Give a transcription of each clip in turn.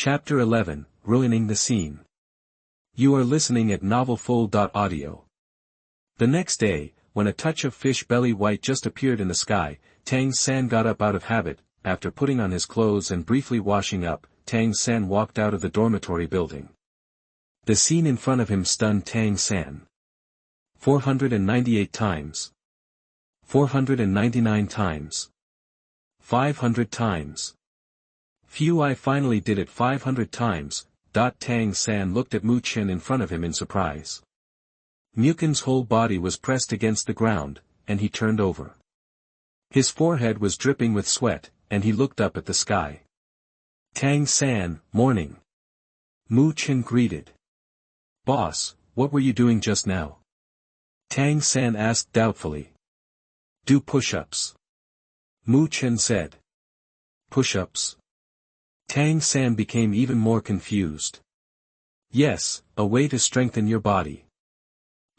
Chapter 11, Ruining the Scene. You are listening at novelfull.audio. The next day, when a touch of fish belly white just appeared in the sky, Tang San got up out of habit. After putting on his clothes and briefly washing up, Tang San walked out of the dormitory building. The scene in front of him stunned Tang San. 498 times. 499 times. 500 times. Phew, I finally did it 500 times. Tang San looked at Mu Chen in front of him in surprise. Mukin's whole body was pressed against the ground, and he turned over. His forehead was dripping with sweat, and he looked up at the sky. Tang San, morning. Mu Chen greeted. Boss, what were you doing just now? Tang San asked doubtfully. Do push-ups. Mu Chen said. Push-ups? Tang San became even more confused. Yes, a way to strengthen your body.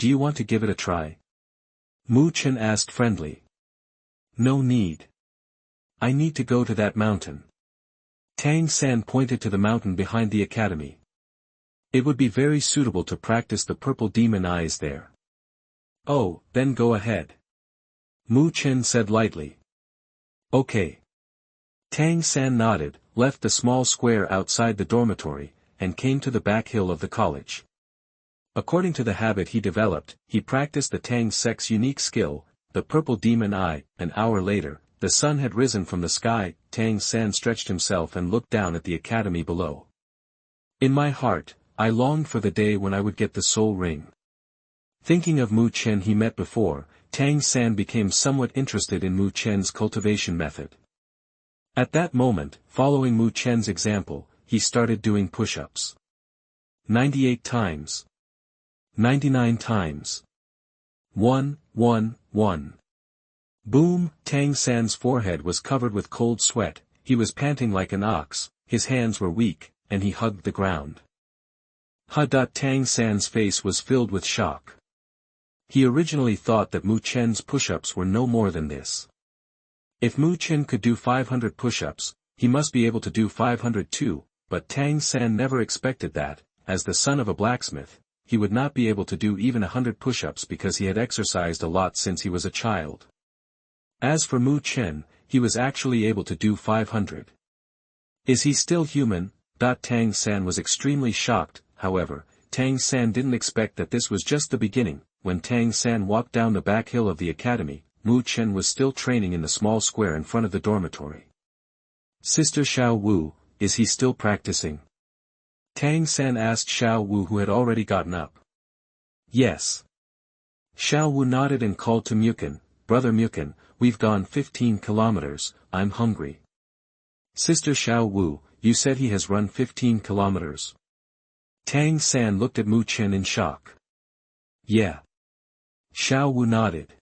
Do you want to give it a try? Mu Chen asked friendly. No need. I need to go to that mountain. Tang San pointed to the mountain behind the academy. It would be very suitable to practice the purple demon eyes there. Oh, then go ahead. Mu Chen said lightly. Okay. Tang San nodded, left the small square outside the dormitory, and came to the back hill of the college. According to the habit he developed, he practiced the Tang Sec's unique skill, the purple demon eye. An hour later, the sun had risen from the sky. Tang San stretched himself and looked down at the academy below. In my heart, I longed for the day when I would get the soul ring. Thinking of Mu Chen he met before, Tang San became somewhat interested in Mu Chen's cultivation method. At that moment, following Mu Chen's example, he started doing push-ups. 98 times. 99 times. 1, 1, 1. Boom! Tang San's forehead was covered with cold sweat, he was panting like an ox, his hands were weak, and he hugged the ground. Tang San's face was filled with shock. He originally thought that Mu Chen's push-ups were no more than this. If Mu Chen could do 500 push-ups, he must be able to do 500 too, but Tang San never expected that, as the son of a blacksmith, he would not be able to do even 100 push-ups because he had exercised a lot since he was a child. As for Mu Chen, he was actually able to do 500. Is he still human? Tang San was extremely shocked. However, Tang San didn't expect that this was just the beginning. When Tang San walked down the back hill of the academy, Mu Chen was still training in the small square in front of the dormitory. Sister Xiao Wu, is he still practicing? Tang San asked Xiao Wu, who had already gotten up. Yes. Xiao Wu nodded and called to Mukin, Brother Mukin, we've gone 15 kilometers, I'm hungry. Sister Xiao Wu, you said he has run 15 kilometers. Tang San looked at Mu Chen in shock. Yeah. Xiao Wu nodded.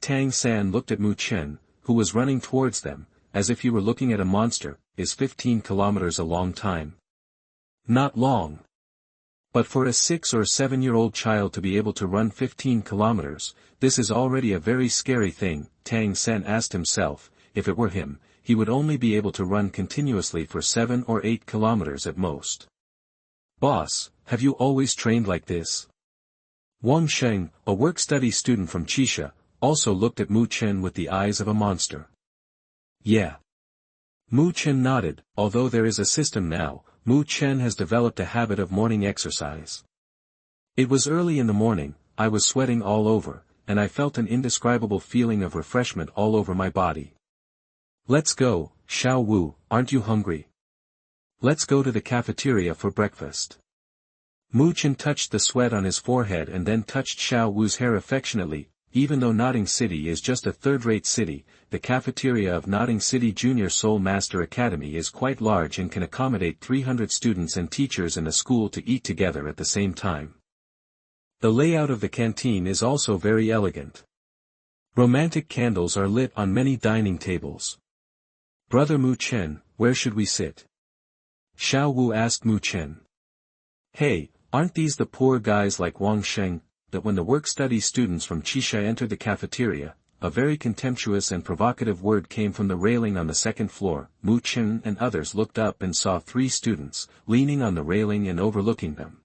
Tang San looked at Mu Chen, who was running towards them, as if he were looking at a monster. Is 15 kilometers a long time? Not long. But for a 6 or 7-year-old child to be able to run 15 kilometers, this is already a very scary thing. Tang San asked himself, if it were him, he would only be able to run continuously for 7 or 8 kilometers at most. Boss, have you always trained like this? Wang Sheng, a work-study student from Kaisha, also looked at Mu Chen with the eyes of a monster. Yeah. Mu Chen nodded. Although there is a system now, Mu Chen has developed a habit of morning exercise. It was early in the morning, I was sweating all over, and I felt an indescribable feeling of refreshment all over my body. Let's go, Xiao Wu, aren't you hungry? Let's go to the cafeteria for breakfast. Mu Chen touched the sweat on his forehead and then touched Xiao Wu's hair affectionately. Even though Nodding City is just a third-rate city, the cafeteria of Nodding City Junior Soul Master Academy is quite large and can accommodate 300 students and teachers in a school to eat together at the same time. The layout of the canteen is also very elegant. Romantic candles are lit on many dining tables. Brother Mu Chen, where should we sit? Xiao Wu asked Mu Chen. Hey, aren't these the poor guys like Wang Sheng? That when the work-study students from Kaisha entered the cafeteria, a very contemptuous and provocative word came from the railing on the second floor. Mu Chen and others looked up and saw 3 students, leaning on the railing and overlooking them.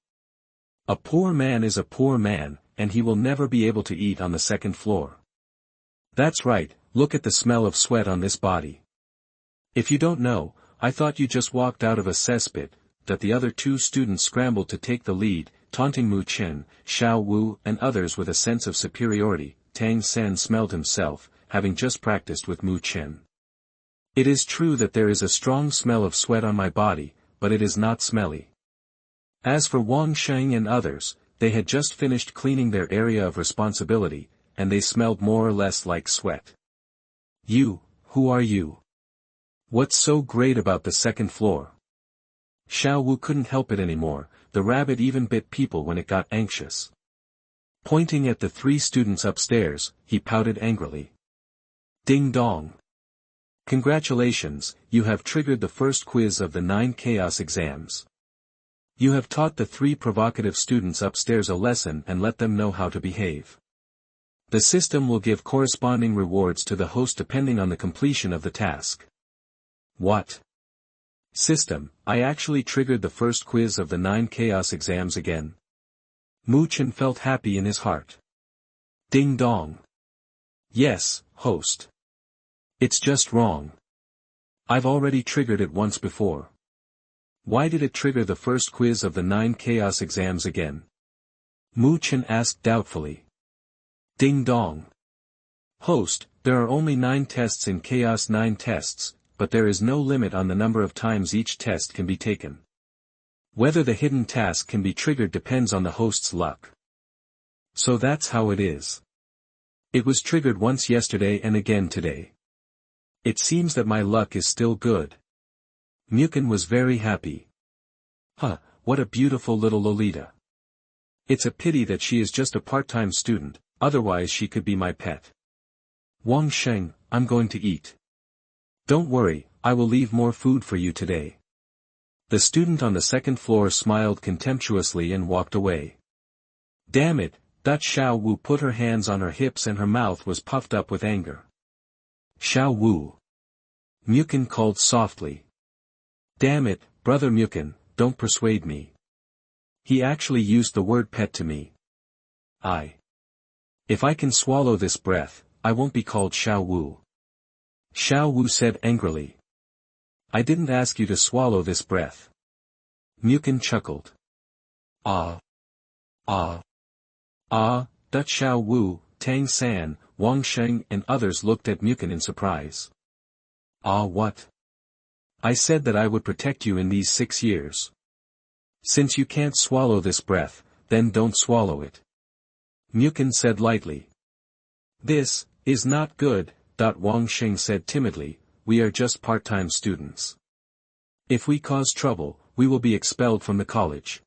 A poor man is a poor man, and he will never be able to eat on the second floor. That's right, look at the smell of sweat on this body. If you don't know, I thought you just walked out of a cesspit. That the other 2 students scrambled to take the lead, taunting Mu Chen, Xiao Wu and others with a sense of superiority. Tang San smelled himself, having just practiced with Mu Chen. It is true that there is a strong smell of sweat on my body, but it is not smelly. As for Wang Sheng and others, they had just finished cleaning their area of responsibility, and they smelled more or less like sweat. You, who are you? What's so great about the second floor? Xiao Wu couldn't help it anymore, the rabbit even bit people when it got anxious. Pointing at the 3 students upstairs, he pouted angrily. Ding dong. Congratulations, you have triggered the first quiz of the 9 chaos exams. You have taught the 3 provocative students upstairs a lesson and let them know how to behave. The system will give corresponding rewards to the host depending on the completion of the task. What? System, I actually triggered the first quiz of the 9 chaos exams again. Mu Chen felt happy in his heart. Ding dong. Yes, host. It's just wrong. I've already triggered it once before. Why did it trigger the first quiz of the 9 chaos exams again? Mu Chen asked doubtfully. Ding dong. Host, there are only 9 tests in Chaos 9 tests, but there is no limit on the number of times each test can be taken. Whether the hidden task can be triggered depends on the host's luck. So that's how it is. It was triggered once yesterday and again today. It seems that my luck is still good. Mukin was very happy. Huh, what a beautiful little Lolita. It's a pity that she is just a part-time student, otherwise she could be my pet. Wang Sheng, I'm going to eat. Don't worry, I will leave more food for you today. The student on the second floor smiled contemptuously and walked away. Damn it, that Xiao Wu put her hands on her hips and her mouth was puffed up with anger. Xiao Wu. Mukin called softly. Damn it, brother Mukin, don't persuade me. He actually used the word pet to me. If I can swallow this breath, I won't be called Xiao Wu. Xiao Wu said angrily. I didn't ask you to swallow this breath. Mukin chuckled. That Xiao Wu, Tang San, Wang Sheng and others looked at Mukin in surprise. What? I said that I would protect you in these 6 years. Since you can't swallow this breath, then don't swallow it. Mukin said lightly. This is not good, Wang Sheng said timidly, we are just part-time students. If we cause trouble, we will be expelled from the college.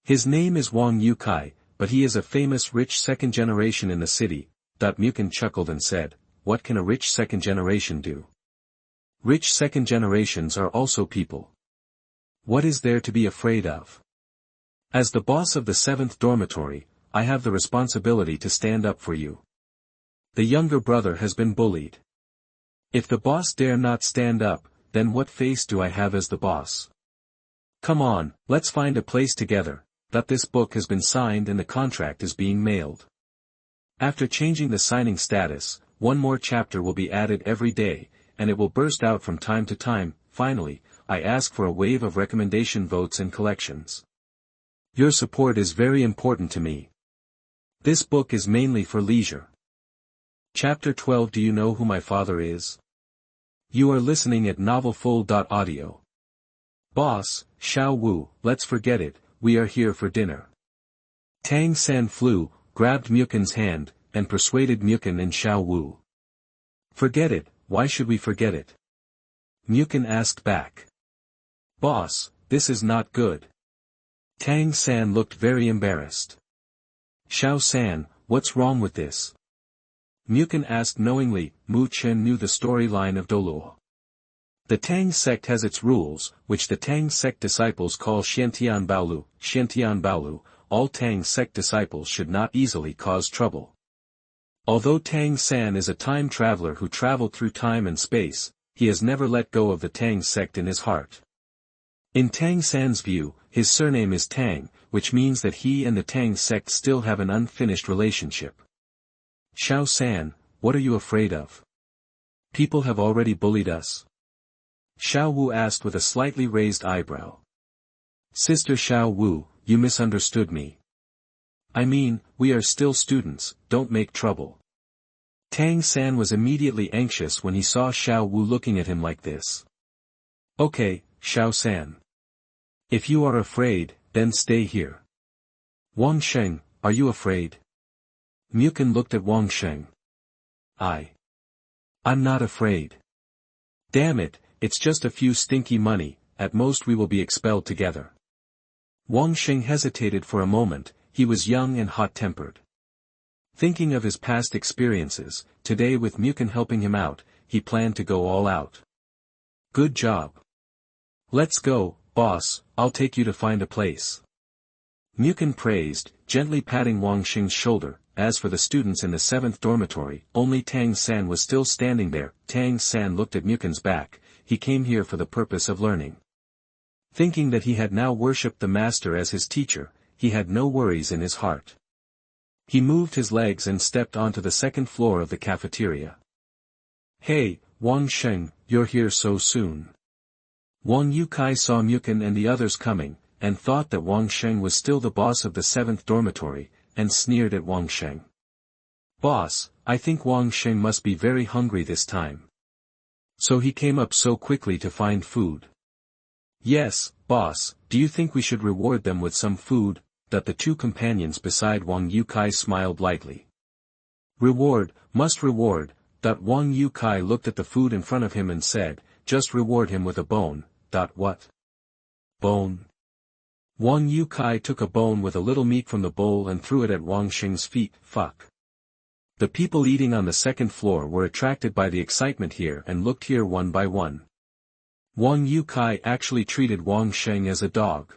His name is Wang Yukai, but he is a famous rich second generation in the city. Mukin chuckled and said, what can a rich second generation do? Rich second generations are also people. What is there to be afraid of? As the boss of the 7th dormitory, I have the responsibility to stand up for you. The younger brother has been bullied. If the boss dare not stand up, then what face do I have as the boss? Come on, let's find a place together. This book has been signed and the contract is being mailed. After changing the signing status, one more chapter will be added every day, and it will burst out from time to time. Finally, I ask for a wave of recommendation votes and collections. Your support is very important to me. This book is mainly for leisure. Chapter 12. Do you know who my father is? You are listening at novelfull.audio. Boss, Xiao Wu, let's forget it, we are here for dinner. Tang San flew, grabbed Mukin's hand, and persuaded Mukin and Xiao Wu. Forget it, why should we forget it? Mukin asked back. Boss, this is not good. Tang San looked very embarrassed. Xiao San, what's wrong with this? Mukin asked knowingly. Mu Chen knew the storyline of Douluo. The Tang sect has its rules, which the Tang sect disciples call Xiantian Baolu. All Tang sect disciples should not easily cause trouble. Although Tang San is a time traveler who traveled through time and space, he has never let go of the Tang sect in his heart. In Tang San's view, his surname is Tang, which means that he and the Tang sect still have an unfinished relationship. Xiao San, what are you afraid of? People have already bullied us. Xiao Wu asked with a slightly raised eyebrow. Sister Xiao Wu, you misunderstood me. I mean, we are still students, don't make trouble. Tang San was immediately anxious when he saw Xiao Wu looking at him like this. Okay, Xiao San. If you are afraid, then stay here. Wang Sheng, are you afraid? Mukin looked at Wang Sheng. I'm not afraid. Damn it, it's just a few stinky money, at most we will be expelled together. Wang Sheng hesitated for a moment, he was young and hot-tempered. Thinking of his past experiences, today with Mukin helping him out, he planned to go all out. Good job. Let's go, boss, I'll take you to find a place. Mukin praised, gently patting Wang Sheng's shoulder. As for the students in the 7th dormitory, only Tang San was still standing there. Tang San looked at Mukin's back, he came here for the purpose of learning. Thinking that he had now worshipped the master as his teacher, he had no worries in his heart. He moved his legs and stepped onto the 2nd floor of the cafeteria. Hey, Wang Sheng, you're here so soon. Wang Yukai saw Mukin and the others coming, and thought that Wang Sheng was still the boss of the 7th dormitory, and sneered at Wang Sheng. Boss, I think Wang Sheng must be very hungry this time. So he came up so quickly to find food. Yes, boss, do you think we should reward them with some food? That the two companions beside Wang Yukai smiled lightly. Reward, must reward. Wang Yukai looked at the food in front of him and said, just reward him with a bone. What? Bone? Wang Yukai took a bone with a little meat from the bowl and threw it at Wang Sheng's feet. Fuck. The people eating on the 2nd floor were attracted by the excitement here and looked here one by one. Wang Yukai actually treated Wang Sheng as a dog.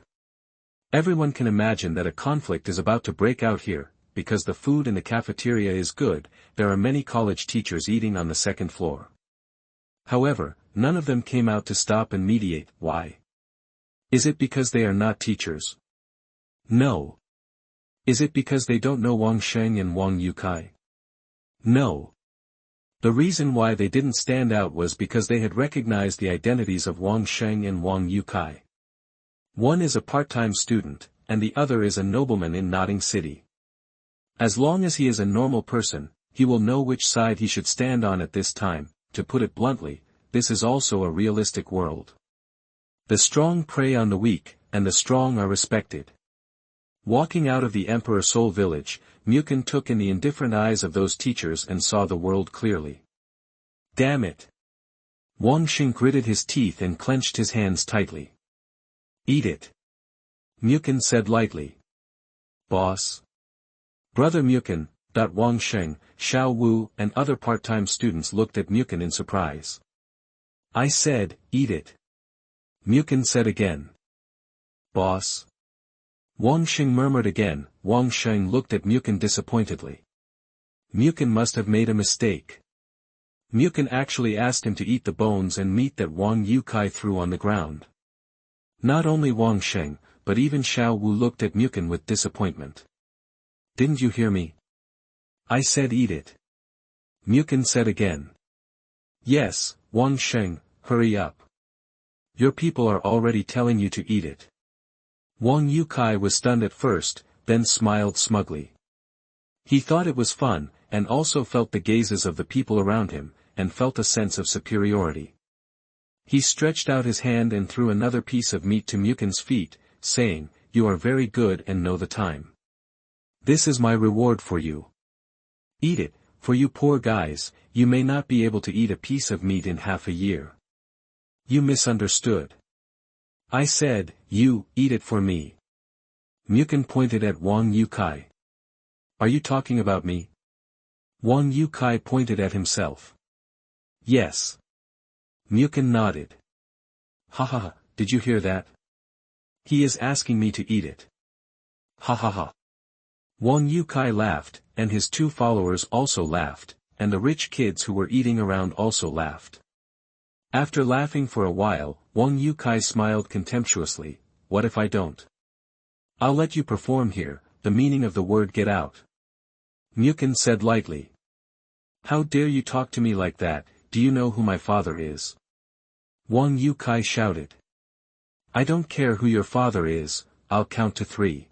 Everyone can imagine that a conflict is about to break out here, because the food in the cafeteria is good. There are many college teachers eating on the 2nd floor. However, none of them came out to stop and mediate. Why? Is it because they are not teachers? No. Is it because they don't know Wang Sheng and Wang Yukai? No. The reason why they didn't stand out was because they had recognized the identities of Wang Sheng and Wang Yukai. One is a part-time student, and the other is a nobleman in Notting City. As long as he is a normal person, he will know which side he should stand on at this time. To put it bluntly, this is also a realistic world. The strong prey on the weak, and the strong are respected. Walking out of the Emperor Soul village, Mukin took in the indifferent eyes of those teachers and saw the world clearly. Damn it! Wang Sheng gritted his teeth and clenched his hands tightly. Eat it. Mukin said lightly. Boss. Brother Mukin. Wang Sheng, Xiao Wu and other part-time students looked at Mukin in surprise. I said, eat it. Mukin said again. Boss. Wang Sheng murmured again. Wang Sheng looked at Mukin disappointedly. Mukin must have made a mistake. Mukin actually asked him to eat the bones and meat that Wang Yukai threw on the ground. Not only Wang Sheng, but even Xiao Wu looked at Mukin with disappointment. Didn't you hear me? I said eat it. Mukin said again. Yes, Wang Sheng, hurry up. Your people are already telling you to eat it. Wang Yukai was stunned at first, then smiled smugly. He thought it was fun, and also felt the gazes of the people around him, and felt a sense of superiority. He stretched out his hand and threw another piece of meat to Mukin's feet, saying, You are very good and know the time. This is my reward for you. Eat it, for you poor guys, you may not be able to eat a piece of meat in half a year. You misunderstood. I said, you, eat it for me. Mukin pointed at Wang Yukai. Are you talking about me? Wang Yukai pointed at himself. Yes. Mukin nodded. Ha ha ha, did you hear that? He is asking me to eat it. Ha ha ha. Wang Yukai laughed, and his two followers also laughed, and the rich kids who were eating around also laughed. After laughing for a while, Wang Yukai smiled contemptuously. What if I don't? I'll let you perform here, the meaning of the word get out. Mukin said lightly. How dare you talk to me like that, do you know who my father is? Wang Yukai shouted. I don't care who your father is, I'll count to 3.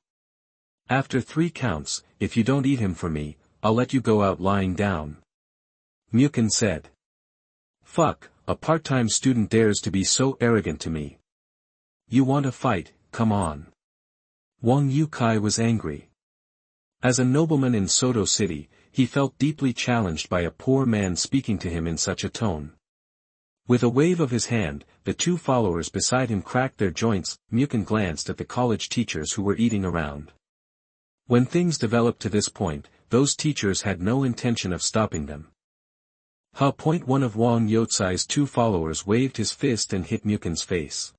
After 3 counts, if you don't eat him for me, I'll let you go out lying down. Mukin said. Fuck, a part-time student dares to be so arrogant to me. You want to fight, come on. Wang Yukai was angry. As a nobleman in Soto City, he felt deeply challenged by a poor man speaking to him in such a tone. With a wave of his hand, the two followers beside him cracked their joints. Mukin glanced at the college teachers who were eating around. When things developed to this point, those teachers had no intention of stopping them. One of Wang Youcai's two followers waved his fist and hit Mukin's face.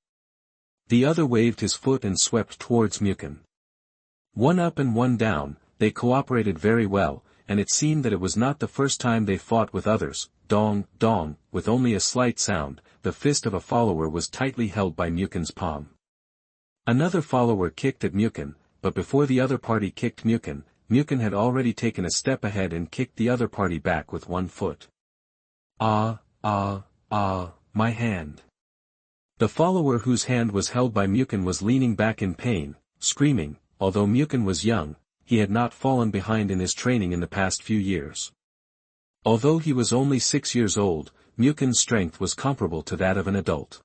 The other waved his foot and swept towards Mukin. One up and one down, they cooperated very well, and it seemed that it was not the first time they fought with others. Dong, dong, with only a slight sound, the fist of a follower was tightly held by Mukin's palm. Another follower kicked at Mukin, but before the other party kicked Mukin, Mukin had already taken a step ahead and kicked the other party back with one foot. Ah, my hand. The follower whose hand was held by Mukin was leaning back in pain, screaming. Although Mukin was young, he had not fallen behind in his training in the past few years. Although he was only 6 years old, Mukin's strength was comparable to that of an adult.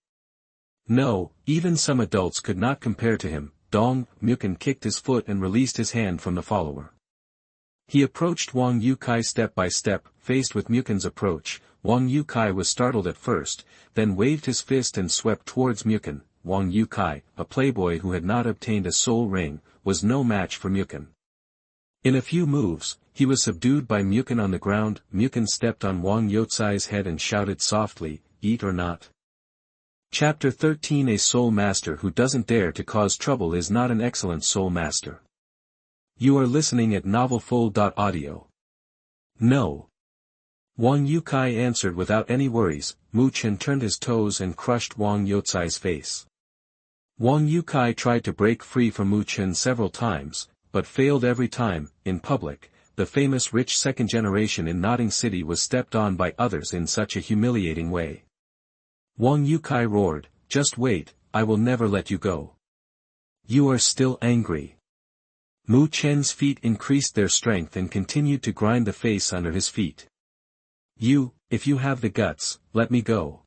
No, even some adults could not compare to him. Dong, Mukin kicked his foot and released his hand from the follower. He approached Wang Yukai step by step. Faced with Mukin's approach, Wang Yukai was startled at first, then waved his fist and swept towards Mukin. Wang Yukai, a playboy who had not obtained a soul ring, was no match for Mukin. In a few moves, he was subdued by Mukin on the ground. Mukin stepped on Wang Youcai's head and shouted softly, "Eat or not?" Chapter 13. A soul master who doesn't dare to cause trouble is not an excellent soul master. You are listening at novelfull.audio. No. Wang Yukai answered without any worries. Mu Chen turned his toes and crushed Wang Youcai's face. Wang Yukai tried to break free from Mu Chen several times, but failed every time. In public, the famous rich second generation in Notting City was stepped on by others in such a humiliating way. Wang Yukai roared, "Just wait, I will never let you go." You are still angry. Mu Chen's feet increased their strength and continued to grind the face under his feet. If you have the guts, let me go.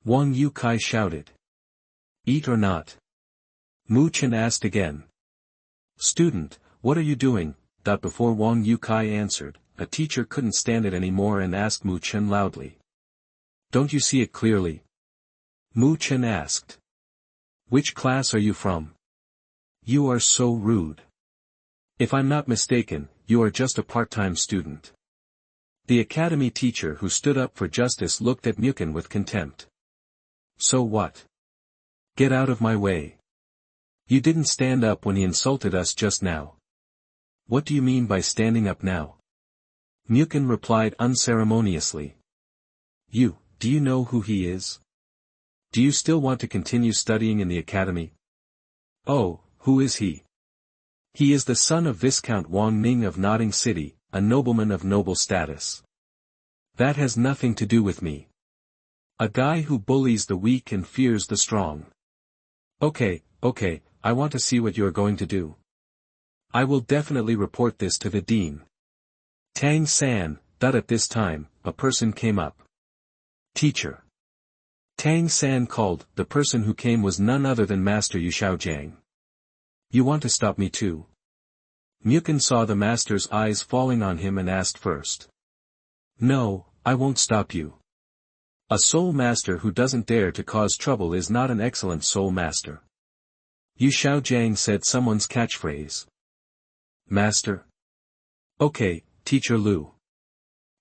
Wang Yukai shouted. Eat or not? Mu Chen asked again. Student, what are you doing? Before Wang Yukai answered, a teacher couldn't stand it anymore and asked Mu Chen loudly. Don't you see it clearly? Mu Chen asked. Which class are you from? You are so rude. If I'm not mistaken, you are just a part-time student. The academy teacher who stood up for justice looked at Mukin with contempt. So what? Get out of my way. You didn't stand up when he insulted us just now. What do you mean by standing up now? Mukin replied unceremoniously. Do you know who he is? Do you still want to continue studying in the academy? Oh, who is he? He is the son of Viscount Wang Ming of Notting City, a nobleman of noble status. That has nothing to do with me. A guy who bullies the weak and fears the strong. Okay, I want to see what you are going to do. I will definitely report this to the dean. Tang San. At this time, a person came up. Teacher. Tang San called. The person who came was none other than Master Yu Xiaojiang. You want to stop me too? Mukin saw the master's eyes falling on him and asked first. No, I won't stop you. A soul master who doesn't dare to cause trouble is not an excellent soul master. Yu Xiaojiang said someone's catchphrase. Master? Okay, Teacher Lu.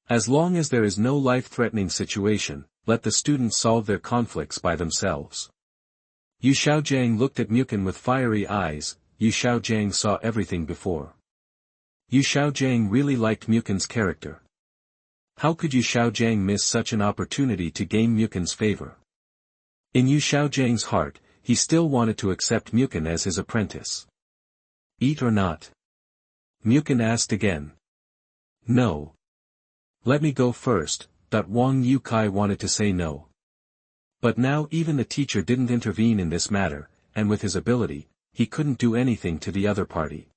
As long as there is no life-threatening situation, let the students solve their conflicts by themselves. Yu Xiaojiang looked at Mukin with fiery eyes. Yu Xiaojiang saw everything before. Yu Xiaojiang really liked Mukin's character. How could Yu Xiaojiang miss such an opportunity to gain Mukin's favor? In Yu Xiaojiang's heart, he still wanted to accept Mukin as his apprentice. Eat or not? Mukin asked again. No. Let me go first. Wang Yukai wanted to say no. But now even the teacher didn't intervene in this matter, and with his ability, he couldn't do anything to the other party.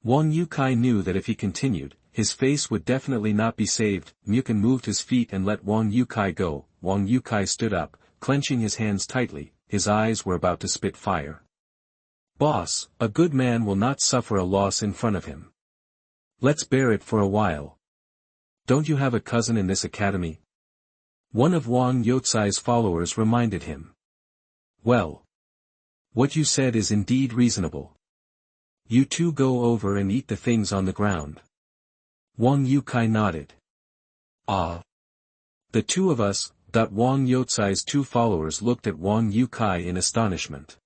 Wang Yukai knew that if he continued, his face would definitely not be saved. Mukin moved his feet and let Wang Yukai go. Wang Yukai stood up, clenching his hands tightly, his eyes were about to spit fire. Boss, a good man will not suffer a loss in front of him. Let's bear it for a while. Don't you have a cousin in this academy? One of Wang Youcai's followers reminded him. Well. What you said is indeed reasonable. You two go over and eat the things on the ground. Wang Yukai nodded. Ah. The two of us. Wang Youcai's two followers looked at Wang Yukai in astonishment.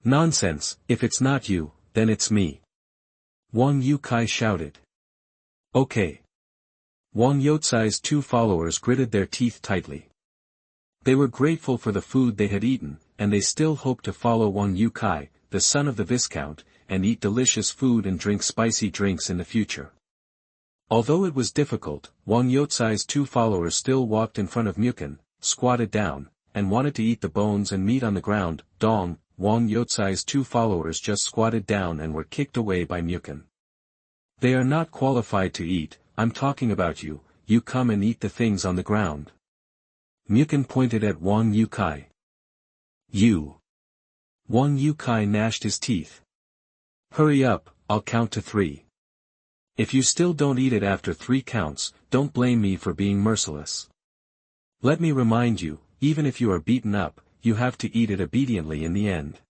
Nonsense, if it's not you, then it's me. Wang Yukai shouted. Okay. Wang Youcai's two followers gritted their teeth tightly. They were grateful for the food they had eaten, and they still hoped to follow Wang Yukai, the son of the Viscount, and eat delicious food and drink spicy drinks in the future. Although it was difficult, Wang Youcai's two followers still walked in front of Mukin, squatted down, and wanted to eat the bones and meat on the ground. Dong, Wang Youcai's two followers just squatted down and were kicked away by Mukin. They are not qualified to eat, I'm talking about you, you come and eat the things on the ground. Mukin pointed at Wang Yukai. You. Wang Yukai gnashed his teeth. Hurry up, I'll count to 3. If you still don't eat it after 3 counts, don't blame me for being merciless. Let me remind you, even if you are beaten up, you have to eat it obediently in the end.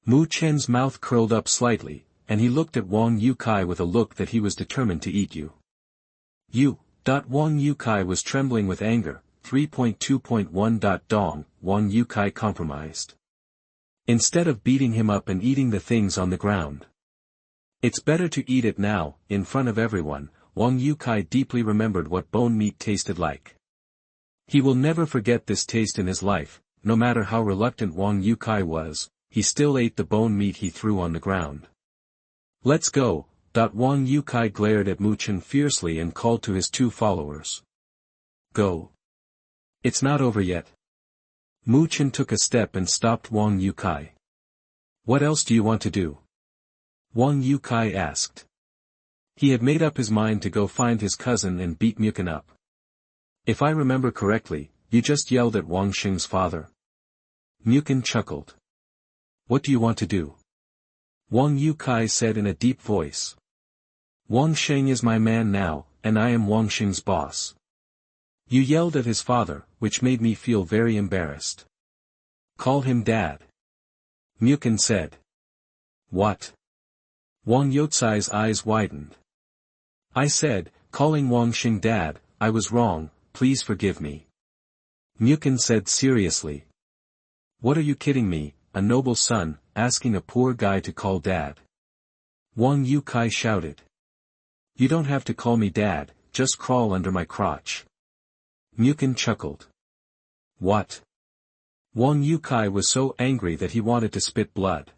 Mu Chen's mouth curled up slightly, and he looked at Wang Yukai with a look that he was determined to eat you. You. Wang Yukai was trembling with anger. 3.2.1. Dong, Wang Yukai compromised. Instead of beating him up and eating the things on the ground. It's better to eat it now, in front of everyone. Wang Yukai deeply remembered what bone meat tasted like. He will never forget this taste in his life. No matter how reluctant Wang Yukai was, he still ate the bone meat he threw on the ground. Let's go. Wang Yukai glared at Mu Chen fiercely and called to his two followers. Go. It's not over yet. Mu Chen took a step and stopped Wang Yukai. What else do you want to do? Wang Yukai asked. He had made up his mind to go find his cousin and beat Mukin up. If I remember correctly, you just yelled at Wang Xing's father. Mukin chuckled. What do you want to do? Wang Yukai said in a deep voice. Wang Xing is my man now, and I am Wang Xing's boss. You yelled at his father, which made me feel very embarrassed. Call him Dad. Mukin said. What? Wang Youcai's eyes widened. I said, calling Wang Xing Dad, I was wrong, please forgive me. Mukin said seriously. What are you kidding me, a noble son, asking a poor guy to call Dad? Wang Yukai shouted. You don't have to call me Dad, just crawl under my crotch. Mukin chuckled. What? Wang Yukai was so angry that he wanted to spit blood.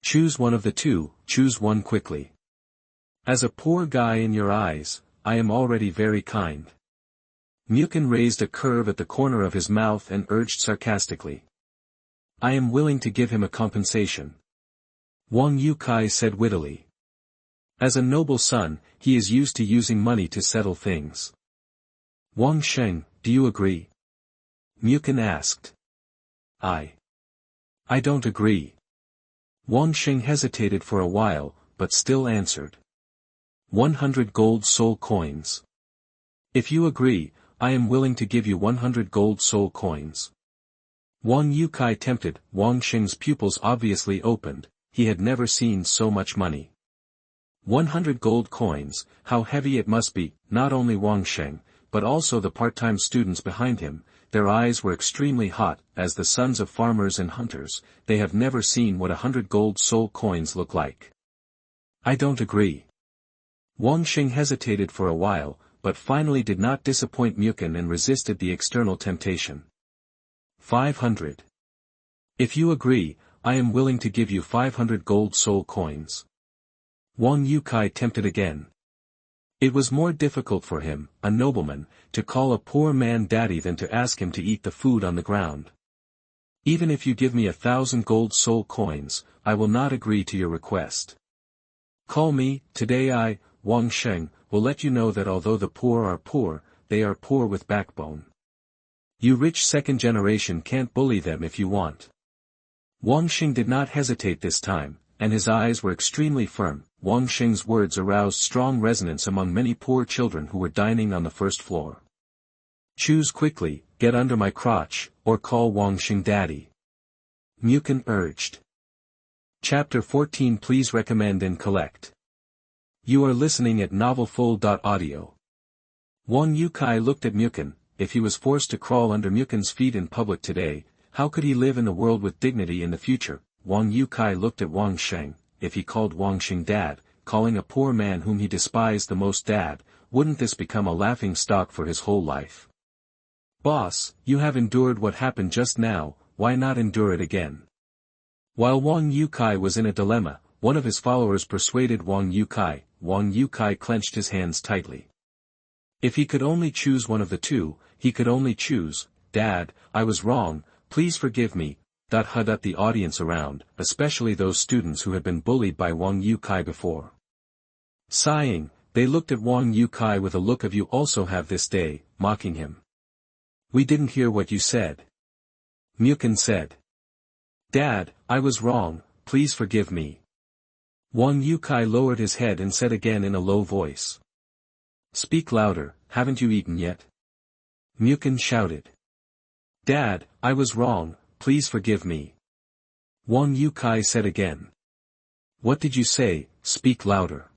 Choose one of the two, choose one quickly. As a poor guy in your eyes, I am already very kind. Mukin raised a curve at the corner of his mouth and urged sarcastically. I am willing to give him a compensation. Wang Yukai said wittily. As a noble son, he is used to using money to settle things. Wang Xing, do you agree? Mukin asked. I don't agree. Wang Xing hesitated for a while, but still answered. 100 gold soul coins. If you agree, I am willing to give you 100 gold soul coins. Wang Yukai tempted. Wang Xing's pupils obviously opened, he had never seen so much money. 100 gold coins, how heavy it must be. Not only Wang Xing, but also the part-time students behind him, their eyes were extremely hot. As the sons of farmers and hunters, they have never seen what 100 gold soul coins look like. I don't agree. Wang Xing hesitated for a while, but finally did not disappoint Mukin and resisted the external temptation. 500. If you agree, I am willing to give you 500 gold soul coins. Wang Yukai tempted again. It was more difficult for him, a nobleman, to call a poor man daddy than to ask him to eat the food on the ground. Even if you give me 1,000 gold soul coins, I will not agree to your request. Call me, today I, Wang Sheng, will let you know that although the poor are poor, they are poor with backbone. You rich second generation can't bully them if you want. Wang Xing did not hesitate this time, and his eyes were extremely firm. Wang Xing's words aroused strong resonance among many poor children who were dining on the first floor. Choose quickly, get under my crotch, or call Wang Xing daddy. Mukin urged. Chapter 14. Please recommend and collect. You are listening at novelfull.audio. Wang Yukai looked at Mukin. If he was forced to crawl under Mukin's feet in public today, how could he live in the world with dignity in the future? Wang Yukai looked at Wang Sheng. If he called Wang Xing dad, calling a poor man whom he despised the most dad, wouldn't this become a laughing stock for his whole life? Boss, you have endured what happened just now, why not endure it again? While Wang Yukai was in a dilemma, one of his followers persuaded Wang Yukai. Wang Yukai clenched his hands tightly. If he could only choose one of the two, he could only choose, Dad, I was wrong, please forgive me. The audience around, especially those students who had been bullied by Wang Yukai before. Sighing, they looked at Wang Yukai with a look of you also have this day, mocking him. We didn't hear what you said. Mukin said. Dad, I was wrong, please forgive me. Wang Yukai lowered his head and said again in a low voice. Speak louder, haven't you eaten yet? Mukin shouted. Dad, I was wrong, please forgive me. Wang Yukai said again. What did you say? Speak louder.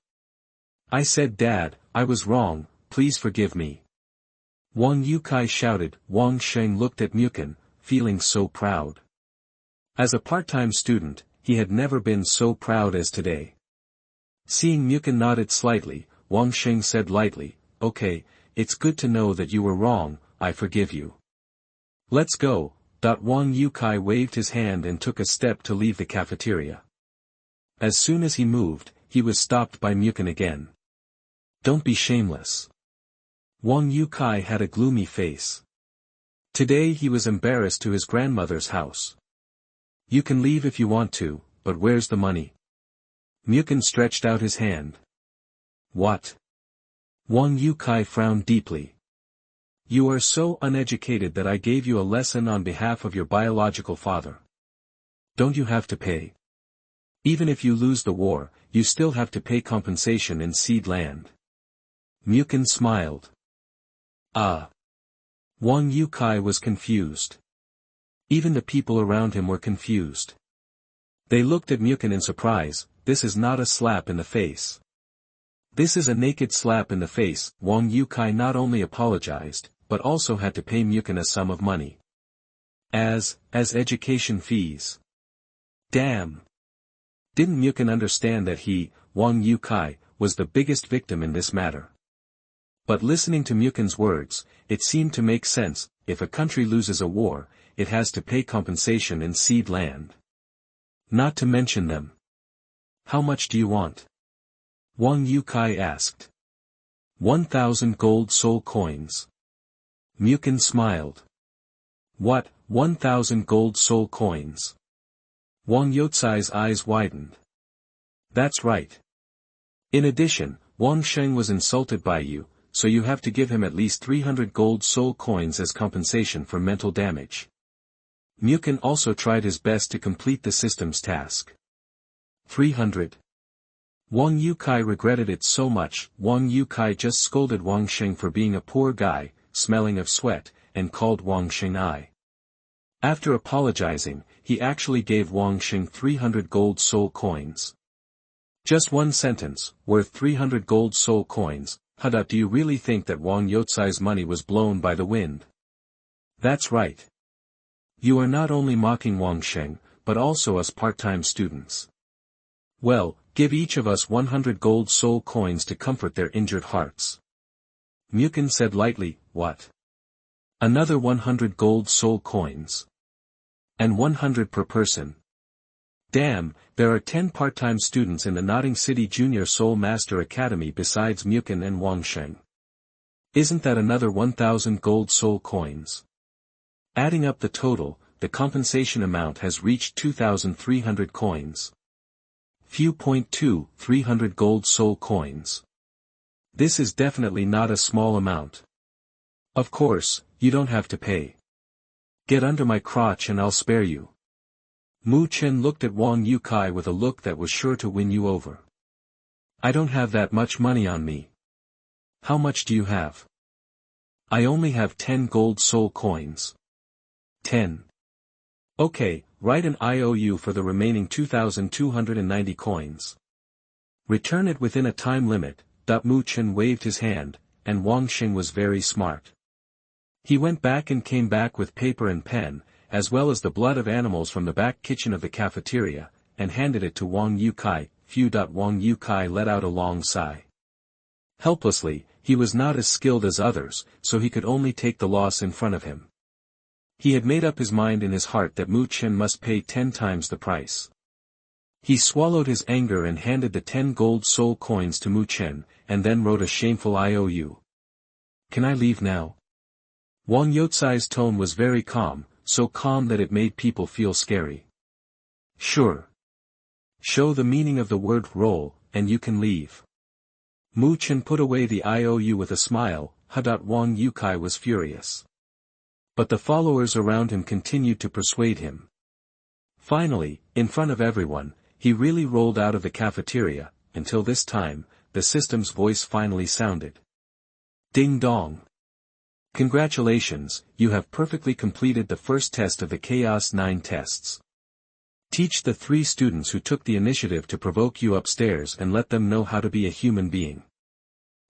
I said Dad, I was wrong, please forgive me. Wang Yukai shouted. Wang Sheng looked at Mukin, feeling so proud. As a part-time student, he had never been so proud as today. Seeing Mukin nodded slightly, Wang Sheng said lightly, Okay, it's good to know that you were wrong, I forgive you. Let's go. Wang Yukai waved his hand and took a step to leave the cafeteria. As soon as he moved, he was stopped by Mukin again. Don't be shameless. Wang Yukai had a gloomy face. Today he was embarrassed to his grandmother's house. You can leave if you want to, but where's the money? Mukin stretched out his hand. What? Wang Yukai frowned deeply. You are so uneducated that I gave you a lesson on behalf of your biological father. Don't you have to pay? Even if you lose the war, you still have to pay compensation in seed land. Mukin smiled. Ah. Wang Yukai was confused. Even the people around him were confused. They looked at Mukin in surprise. This is not a slap in the face. This is a naked slap in the face. Wang Yukai not only apologized, but also had to pay Mukin a sum of money. As education fees. Damn. Didn't Mukin understand that he, Wang Yukai, was the biggest victim in this matter? But listening to Mukin's words, it seemed to make sense. If a country loses a war, it has to pay compensation in seed land. Not to mention them. How much do you want? Wang Yukai asked. 1,000 gold soul coins. Mukin smiled. What, 1,000 gold soul coins? Wang Yutsai's eyes widened. That's right. In addition, Wang Sheng was insulted by you, so you have to give him at least 300 gold soul coins as compensation for mental damage. Mukin also tried his best to complete the system's task. 300. Wang Yukai regretted it so much. Wang Yukai just scolded Wang Sheng for being a poor guy, smelling of sweat, and called Wang Sheng I. After apologizing, he actually gave Wang Sheng 300 gold soul coins. Just one sentence, worth 300 gold soul coins. Do you really think that Wang Yutsai's money was blown by the wind? That's right. You are not only mocking Wang Sheng, but also us part-time students. Well, Give each of us 100 gold soul coins to comfort their injured hearts. Mukin said lightly, what? Another 100 gold soul coins. And 100 per person. Damn, there are 10 part-time students in the Notting City Junior Soul Master Academy besides Mukin and Wangsheng. Isn't that another 1,000 gold soul coins? Adding up the total, the compensation amount has reached 2,300 coins. Few. 300 gold soul coins. This is definitely not a small amount. Of course, you don't have to pay. Get under my crotch and I'll spare you. Mu Chen looked at Wang Yukai with a look that was sure to win you over. I don't have that much money on me. How much do you have? I only have 10 gold soul coins. 10. Okay, write an IOU for the remaining 2,290 coins. Return it within a time limit. Mu Chen waved his hand, and Wang Xing was very smart. He went back and came back with paper and pen, as well as the blood of animals from the back kitchen of the cafeteria, and handed it to Wang Yukai. Wang Yukai let out a long sigh. Helplessly, he was not as skilled as others, so he could only take the loss in front of him. He had made up his mind in his heart that Mu Chen must pay 10 times the price. He swallowed his anger and handed the 10 gold soul coins to Mu Chen, and then wrote a shameful IOU. Can I leave now? Wang Youcai's tone was very calm, so calm that it made people feel scary. Sure. Show the meaning of the word roll, and you can leave. Mu Chen put away the IOU with a smile. Wang Yukai was furious. But the followers around him continued to persuade him. Finally, in front of everyone, he really rolled out of the cafeteria. Until this time, the system's voice finally sounded. Ding dong. Congratulations, you have perfectly completed the first test of the Chaos 9 tests. Teach the 3 students who took the initiative to provoke you upstairs and let them know how to be a human being.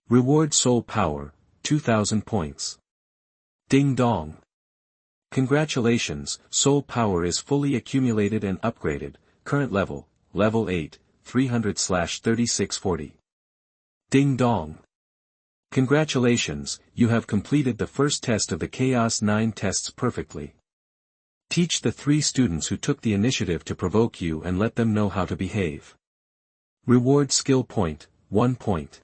Reward soul power, 2,000 points. Ding dong. Congratulations, soul power is fully accumulated and upgraded, current level, level 8, 300/3640. Ding dong. Congratulations, you have completed the first test of the Chaos 9 tests perfectly. Teach the 3 students who took the initiative to provoke you and let them know how to behave. Reward skill point, 1 point.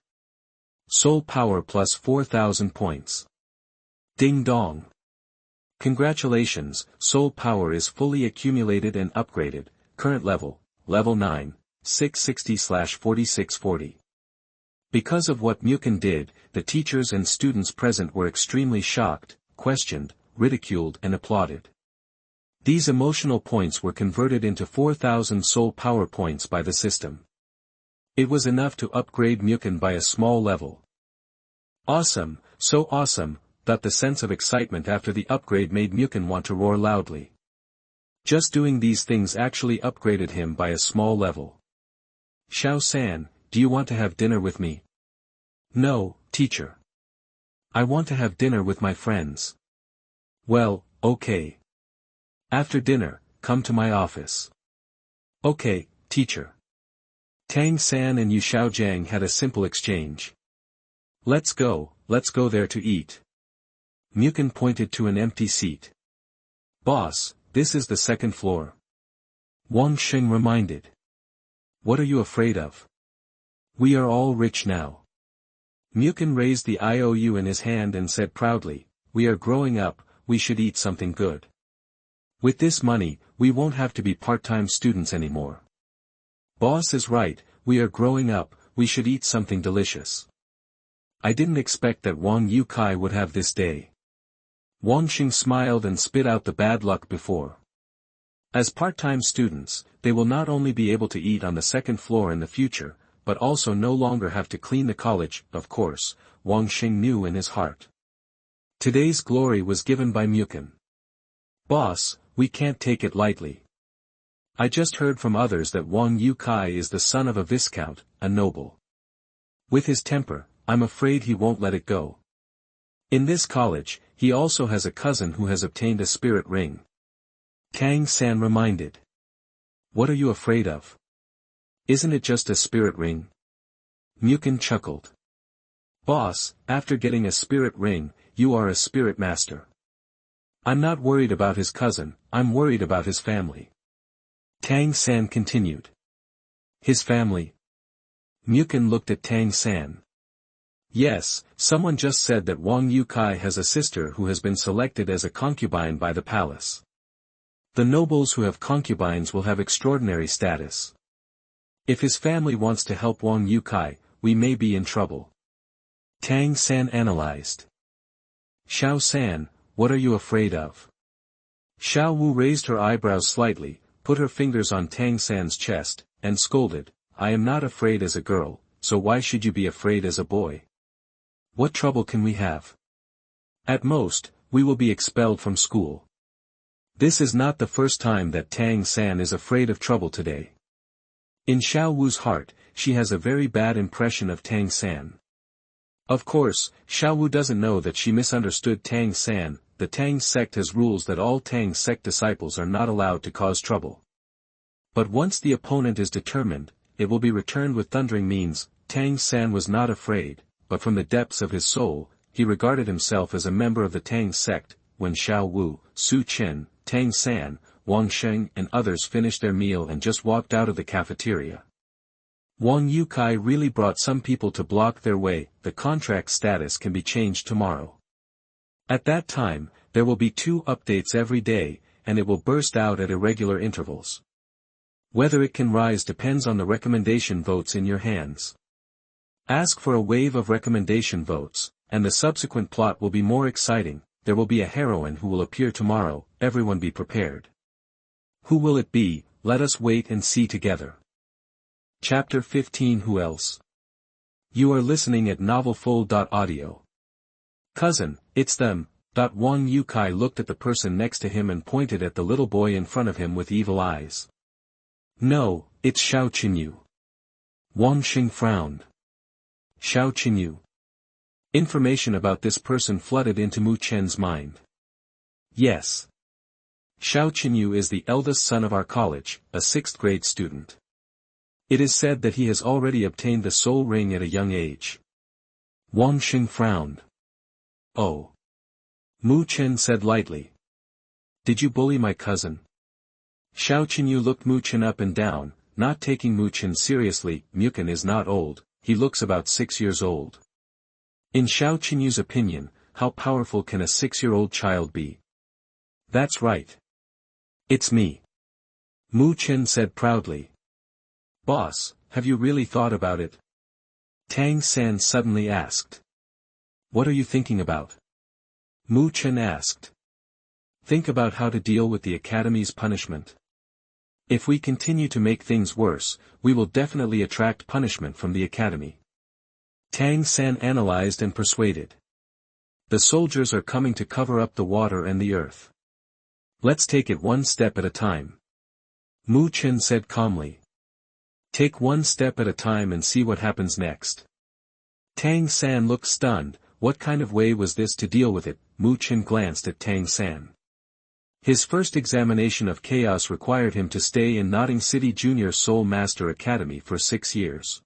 Soul power plus 4,000 points. Ding dong. Congratulations, soul power is fully accumulated and upgraded, current level, level 9, 660/4640. Because of what Mukin did, the teachers and students present were extremely shocked, questioned, ridiculed and applauded. These emotional points were converted into 4,000 soul power points by the system. It was enough to upgrade Mukin by a small level. Awesome, so awesome, that the sense of excitement after the upgrade made Mukin want to roar loudly. Just doing these things actually upgraded him by a small level. Xiao San, do you want to have dinner with me? No, teacher. I want to have dinner with my friends. Well, okay. After dinner, come to my office. Okay, teacher. Tang San and Yu Xiaojiang had a simple exchange. Let's go there to eat. Mukin pointed to an empty seat. Boss, this is the second floor. Wang Xing reminded. What are you afraid of? We are all rich now. Mukin raised the IOU in his hand and said proudly, we are growing up, we should eat something good. With this money, we won't have to be part-time students anymore. Boss is right, we are growing up, we should eat something delicious. I didn't expect that Wang Yukai would have this day. Wang Xing smiled and spit out the bad luck before. As part-time students, they will not only be able to eat on the second floor in the future, but also no longer have to clean the college, of course, Wang Xing knew in his heart. Today's glory was given by Mukin. Boss, we can't take it lightly. I just heard from others that Wang Yukai is the son of a viscount, a noble. With his temper, I'm afraid he won't let it go. In this college, he also has a cousin who has obtained a spirit ring. Tang San reminded. What are you afraid of? Isn't it just a spirit ring? Mukin chuckled. Boss, after getting a spirit ring, you are a spirit master. I'm not worried about his cousin, I'm worried about his family. Tang San continued. His family? Mukin looked at Tang San. Yes, someone just said that Wang Yukai has a sister who has been selected as a concubine by the palace. The nobles who have concubines will have extraordinary status. If his family wants to help Wang Yukai, we may be in trouble. Tang San analyzed. Xiao San, what are you afraid of? Xiao Wu raised her eyebrows slightly, put her fingers on Tang San's chest, and scolded, I am not afraid as a girl, so why should you be afraid as a boy? What trouble can we have? At most, we will be expelled from school. This is not the first time that Tang San is afraid of trouble today. In Xiao Wu's heart, she has a very bad impression of Tang San. Of course, Xiao Wu doesn't know that she misunderstood Tang San. The Tang sect has rules that all Tang sect disciples are not allowed to cause trouble. But once the opponent is determined, it will be returned with thundering means. Tang San was not afraid, but from the depths of his soul, he regarded himself as a member of the Tang sect. When Xiao Wu, Su Chen, Tang San, Wang Sheng and others finished their meal and just walked out of the cafeteria. Wang Yukai really brought some people to block their way. The contract status can be changed tomorrow. At that time, there will be 2 updates every day, and it will burst out at irregular intervals. Whether it can rise depends on the recommendation votes in your hands. Ask for a wave of recommendation votes, and the subsequent plot will be more exciting. There will be a heroine who will appear tomorrow, everyone be prepared. Who will it be? Let us wait and see together. Chapter 15 Who else? You are listening at novelfull.audio. Cousin, it's them. Wang Yukai looked at the person next to him and pointed at the little boy in front of him with evil eyes. No, it's Xiao Qinyu. Wang Xing frowned. Xiao Qinyu. Information about this person flooded into Mu Chen's mind. Yes. Xiao Qinyu is the eldest son of our college, a 6th grade student. It is said that he has already obtained the soul ring at a young age. Wang Xing frowned. Oh. Mu Chen said lightly. Did you bully my cousin? Xiao Qinyu looked Mu Chen up and down, not taking Mu Chen seriously. Mukin is not old, he looks about 6 years old. In Xiao Qinyu's opinion, how powerful can a 6-year-old child be? That's right. It's me. Mu Chen said proudly. Boss, have you really thought about it? Tang San suddenly asked. What are you thinking about? Mu Chen asked. Think about how to deal with the Academy's punishment. If we continue to make things worse, we will definitely attract punishment from the Academy. Tang San analyzed and persuaded. The soldiers are coming to cover up the water and the earth. Let's take it one step at a time. Mu Chen said calmly. Take one step at a time and see what happens next. Tang San looked stunned. What kind of way was this to deal with it? Mu Chen glanced at Tang San. His first examination of chaos required him to stay in Notting City Junior Soul Master Academy for 6 years.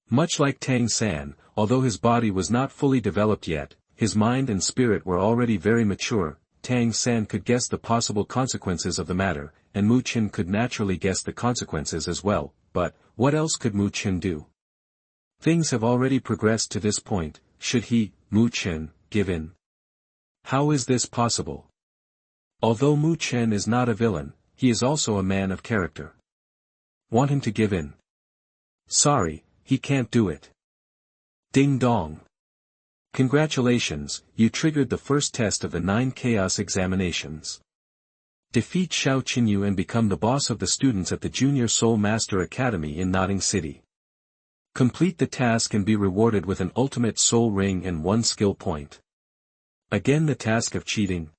Much like Tang San, although his body was not fully developed yet, his mind and spirit were already very mature. Tang San could guess the possible consequences of the matter, and Mu Chen could naturally guess the consequences as well, but, what else could Mu Chen do? Things have already progressed to this point. Should he, Mu Chen, give in? How is this possible? Although Mu Chen is not a villain, he is also a man of character. Want him to give in? Sorry, he can't do it. Ding dong. Congratulations, you triggered the first test of the 9 chaos examinations. Defeat Xiao Qinyu and become the boss of the students at the Junior Soul Master Academy in Notting City. Complete the task and be rewarded with an ultimate soul ring and 1 skill point. Again the task of cheating.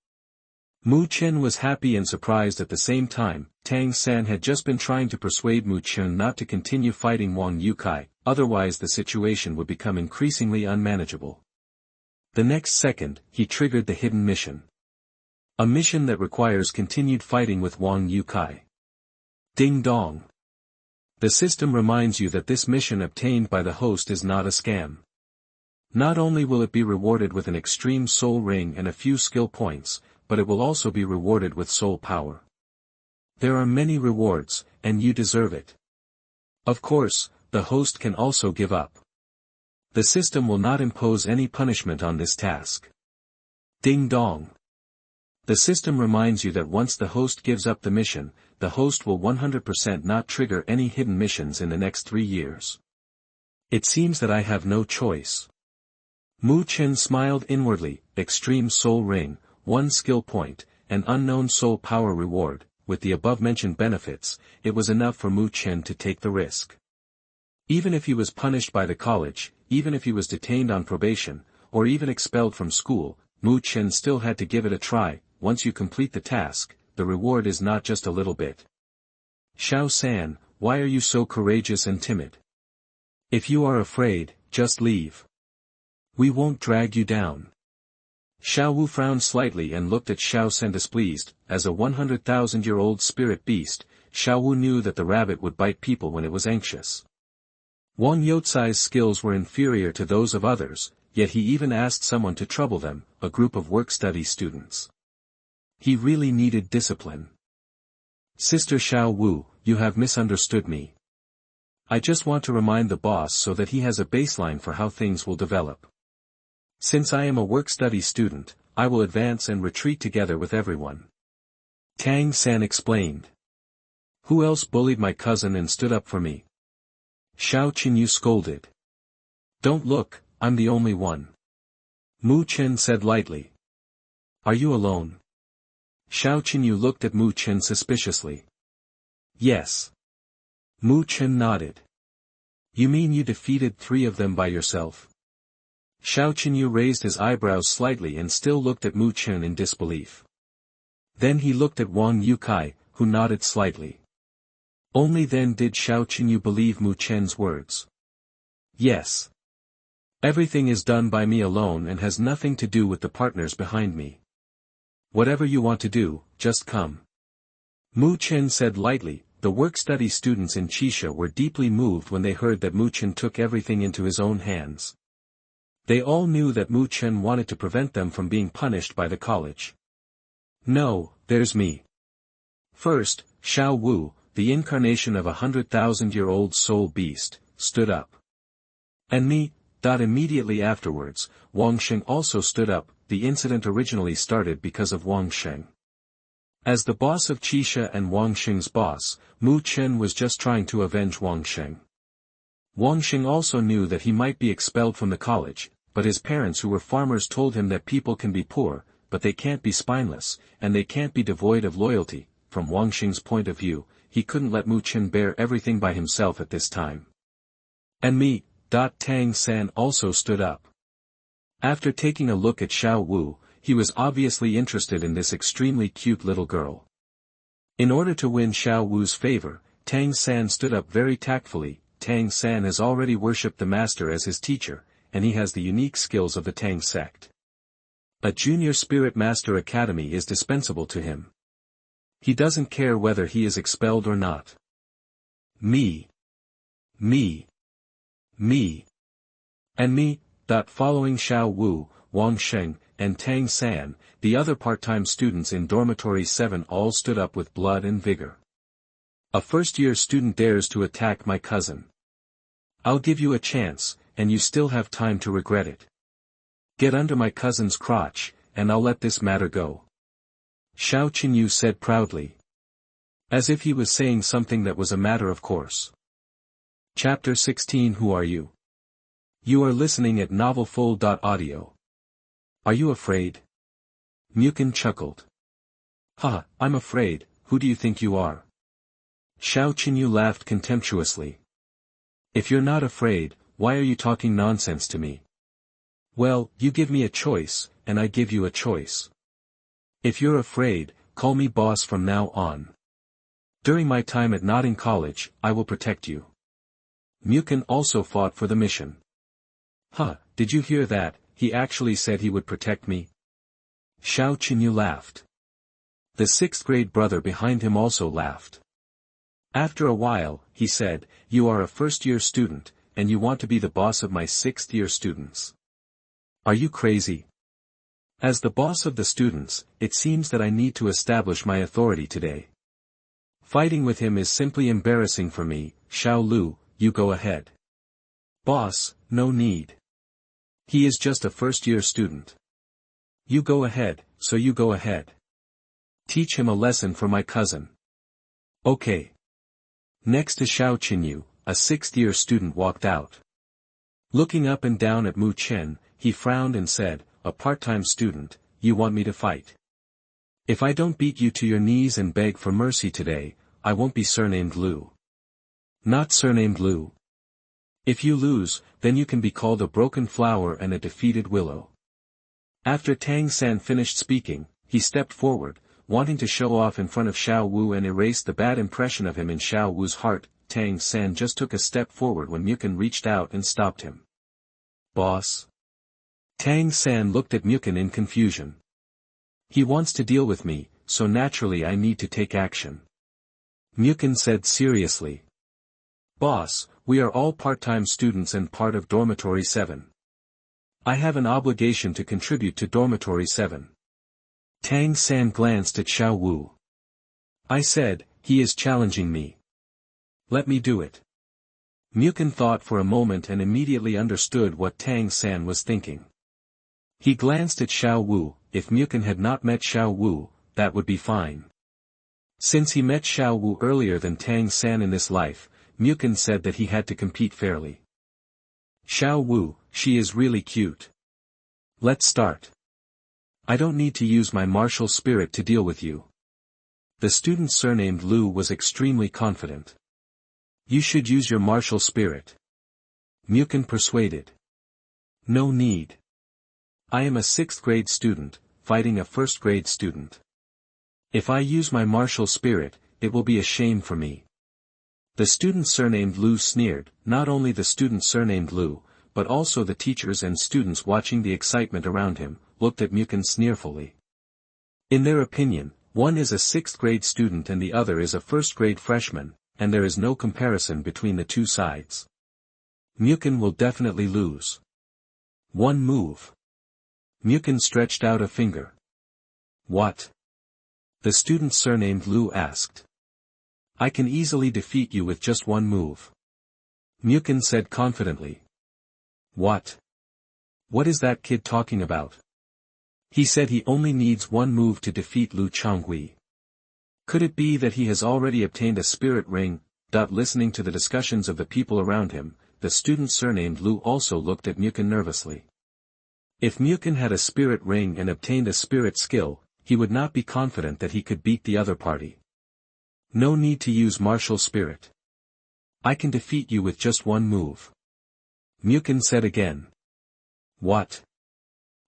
Mu Chen was happy and surprised at the same time. Tang San had just been trying to persuade Mu Chen not to continue fighting Wang Yukai, otherwise the situation would become increasingly unmanageable. The next second, he triggered the hidden mission. A mission that requires continued fighting with Wang Yukai. Ding dong. The system reminds you that this mission obtained by the host is not a scam. Not only will it be rewarded with an extreme soul ring and a few skill points, but it will also be rewarded with soul power. There are many rewards, and you deserve it. Of course, the host can also give up. The system will not impose any punishment on this task. Ding dong. The system reminds you that once the host gives up the mission, the host will 100% not trigger any hidden missions in the next 3 years. It seems that I have no choice. Mu Chen smiled inwardly. Extreme soul ring, 1 skill point, an unknown soul power reward. With the above-mentioned benefits, it was enough for Mu Chen to take the risk. Even if he was punished by the college, even if he was detained on probation, or even expelled from school, Mu Chen still had to give it a try. Once you complete the task, the reward is not just a little bit. Xiao San, why are you so courageous and timid? If you are afraid, just leave. We won't drag you down. Xiao Wu frowned slightly and looked at Xiao San displeased. As a 100,000-year-old spirit beast, Xiao Wu knew that the rabbit would bite people when it was anxious. Wang Youcai's skills were inferior to those of others, yet he even asked someone to trouble them, a group of work-study students. He really needed discipline. Sister Xiao Wu, you have misunderstood me. I just want to remind the boss so that he has a baseline for how things will develop. Since I am a work-study student, I will advance and retreat together with everyone. Tang San explained. Who else bullied my cousin and stood up for me? Xiao Qinyu scolded. Don't look, I'm the only one. Mu Chen said lightly. Are you alone? Xiao Qinyu looked at Mu Chen suspiciously. Yes. Mu Chen nodded. You mean you defeated 3 of them by yourself? Xiao Qinyu raised his eyebrows slightly and still looked at Mu Chen in disbelief. Then he looked at Wang Youcai, who nodded slightly. Only then did Xiao Qinyu believe Mu Chen's words. Yes. Everything is done by me alone and has nothing to do with the partners behind me. Whatever you want to do, just come. Mu Chen said lightly. The work-study students in Kaisha were deeply moved when they heard that Mu Chen took everything into his own hands. They all knew that Mu Chen wanted to prevent them from being punished by the college. No, there's me. First, Xiao Wu, the incarnation of a 100,000-year-old soul beast, stood up. And me. Immediately afterwards, Wang Sheng also stood up. The incident originally started because of Wang Sheng. As the boss of Kaisha and Wang Sheng's boss, Mu Chen was just trying to avenge Wang Sheng. Wang Sheng also knew that he might be expelled from the college, but his parents who were farmers told him that people can be poor, but they can't be spineless, and they can't be devoid of loyalty. From Wang Sheng's point of view, he couldn't let Mu Chen bear everything by himself at this time. And me. Tang San also stood up. After taking a look at Xiao Wu, he was obviously interested in this extremely cute little girl. In order to win Xiao Wu's favor, Tang San stood up very tactfully. Tang San has already worshipped the master as his teacher, and he has the unique skills of the Tang sect. A junior spirit master academy is dispensable to him. He doesn't care whether he is expelled or not. Me. And me. Following Xiao Wu, Wang Sheng, and Tang San, the other part-time students in Dormitory 7 all stood up with blood and vigor. A first-year student dares to attack my cousin. I'll give you a chance, and you still have time to regret it. Get under my cousin's crotch, and I'll let this matter go. Xiao Qinyu said proudly. As if he was saying something that was a matter of course. Chapter 16 Who are you? You are listening at novelfull.audio. Are you afraid? Mukin chuckled. Ha, I'm afraid, who do you think you are? Xiao Qinyu laughed contemptuously. If you're not afraid, why are you talking nonsense to me? Well, you give me a choice, and I give you a choice. If you're afraid, call me boss from now on. During my time at Notting College, I will protect you. Mukin also fought for the mission. Huh, did you hear that? He actually said he would protect me. Xiao Qinyu laughed. The 6th grade brother behind him also laughed. After a while, he said, "You are a first-year student, and you want to be the boss of my sixth-year students. Are you crazy? As the boss of the students, it seems that I need to establish my authority today. Fighting with him is simply embarrassing for me. Xiao Lu, you go ahead." "Boss, no need. He is just a first-year student. You go ahead, so you go ahead. Teach him a lesson for my cousin." "Okay." Next to Xiao Qinyu, a sixth-year student walked out. Looking up and down at Mu Chen, he frowned and said, "A part-time student, you want me to fight? If I don't beat you to your knees and beg for mercy today, I won't be surnamed Lu." "Not surnamed Lu. If you lose, then you can be called a broken flower and a defeated willow." After Tang San finished speaking, he stepped forward, wanting to show off in front of Xiao Wu and erase the bad impression of him in Xiao Wu's heart. Tang San just took a step forward when Mukin reached out and stopped him. "Boss?" Tang San looked at Mukin in confusion. "He wants to deal with me, so naturally I need to take action." Mukin said seriously. "Boss, we are all part-time students and part of Dormitory 7. I have an obligation to contribute to Dormitory 7. Tang San glanced at Xiao Wu. "I said, he is challenging me. Let me do it." Mukin thought for a moment and immediately understood what Tang San was thinking. He glanced at Xiao Wu. If Mukin had not met Xiao Wu, that would be fine. Since he met Xiao Wu earlier than Tang San in this life, Mukin said that he had to compete fairly. "Xiao Wu, she is really cute. Let's start. I don't need to use my martial spirit to deal with you." The student surnamed Lu was extremely confident. "You should use your martial spirit." Mukin persuaded. "No need. I am a 6th grade student, fighting a 1st grade student. If I use my martial spirit, it will be a shame for me." The student surnamed Lu sneered. Not only the student surnamed Lu, but also the teachers and students watching the excitement around him, looked at Mukin sneerfully. In their opinion, one is a 6th grade student and the other is a 1st grade freshman, and there is no comparison between the two sides. Mukin will definitely lose. One move. Mukin stretched out a finger. "What?" the student surnamed Lu asked. "I can easily defeat you with just one move." Mukin said confidently. "What? What is that kid talking about? He said he only needs one move to defeat Lu Changhui. Could it be that he has already obtained a spirit ring?" Listening to the discussions of the people around him, the student surnamed Lu also looked at Mukin nervously. If Mukin had a spirit ring and obtained a spirit skill, he would not be confident that he could beat the other party. "No need to use martial spirit. I can defeat you with just one move." Mukin said again. "What?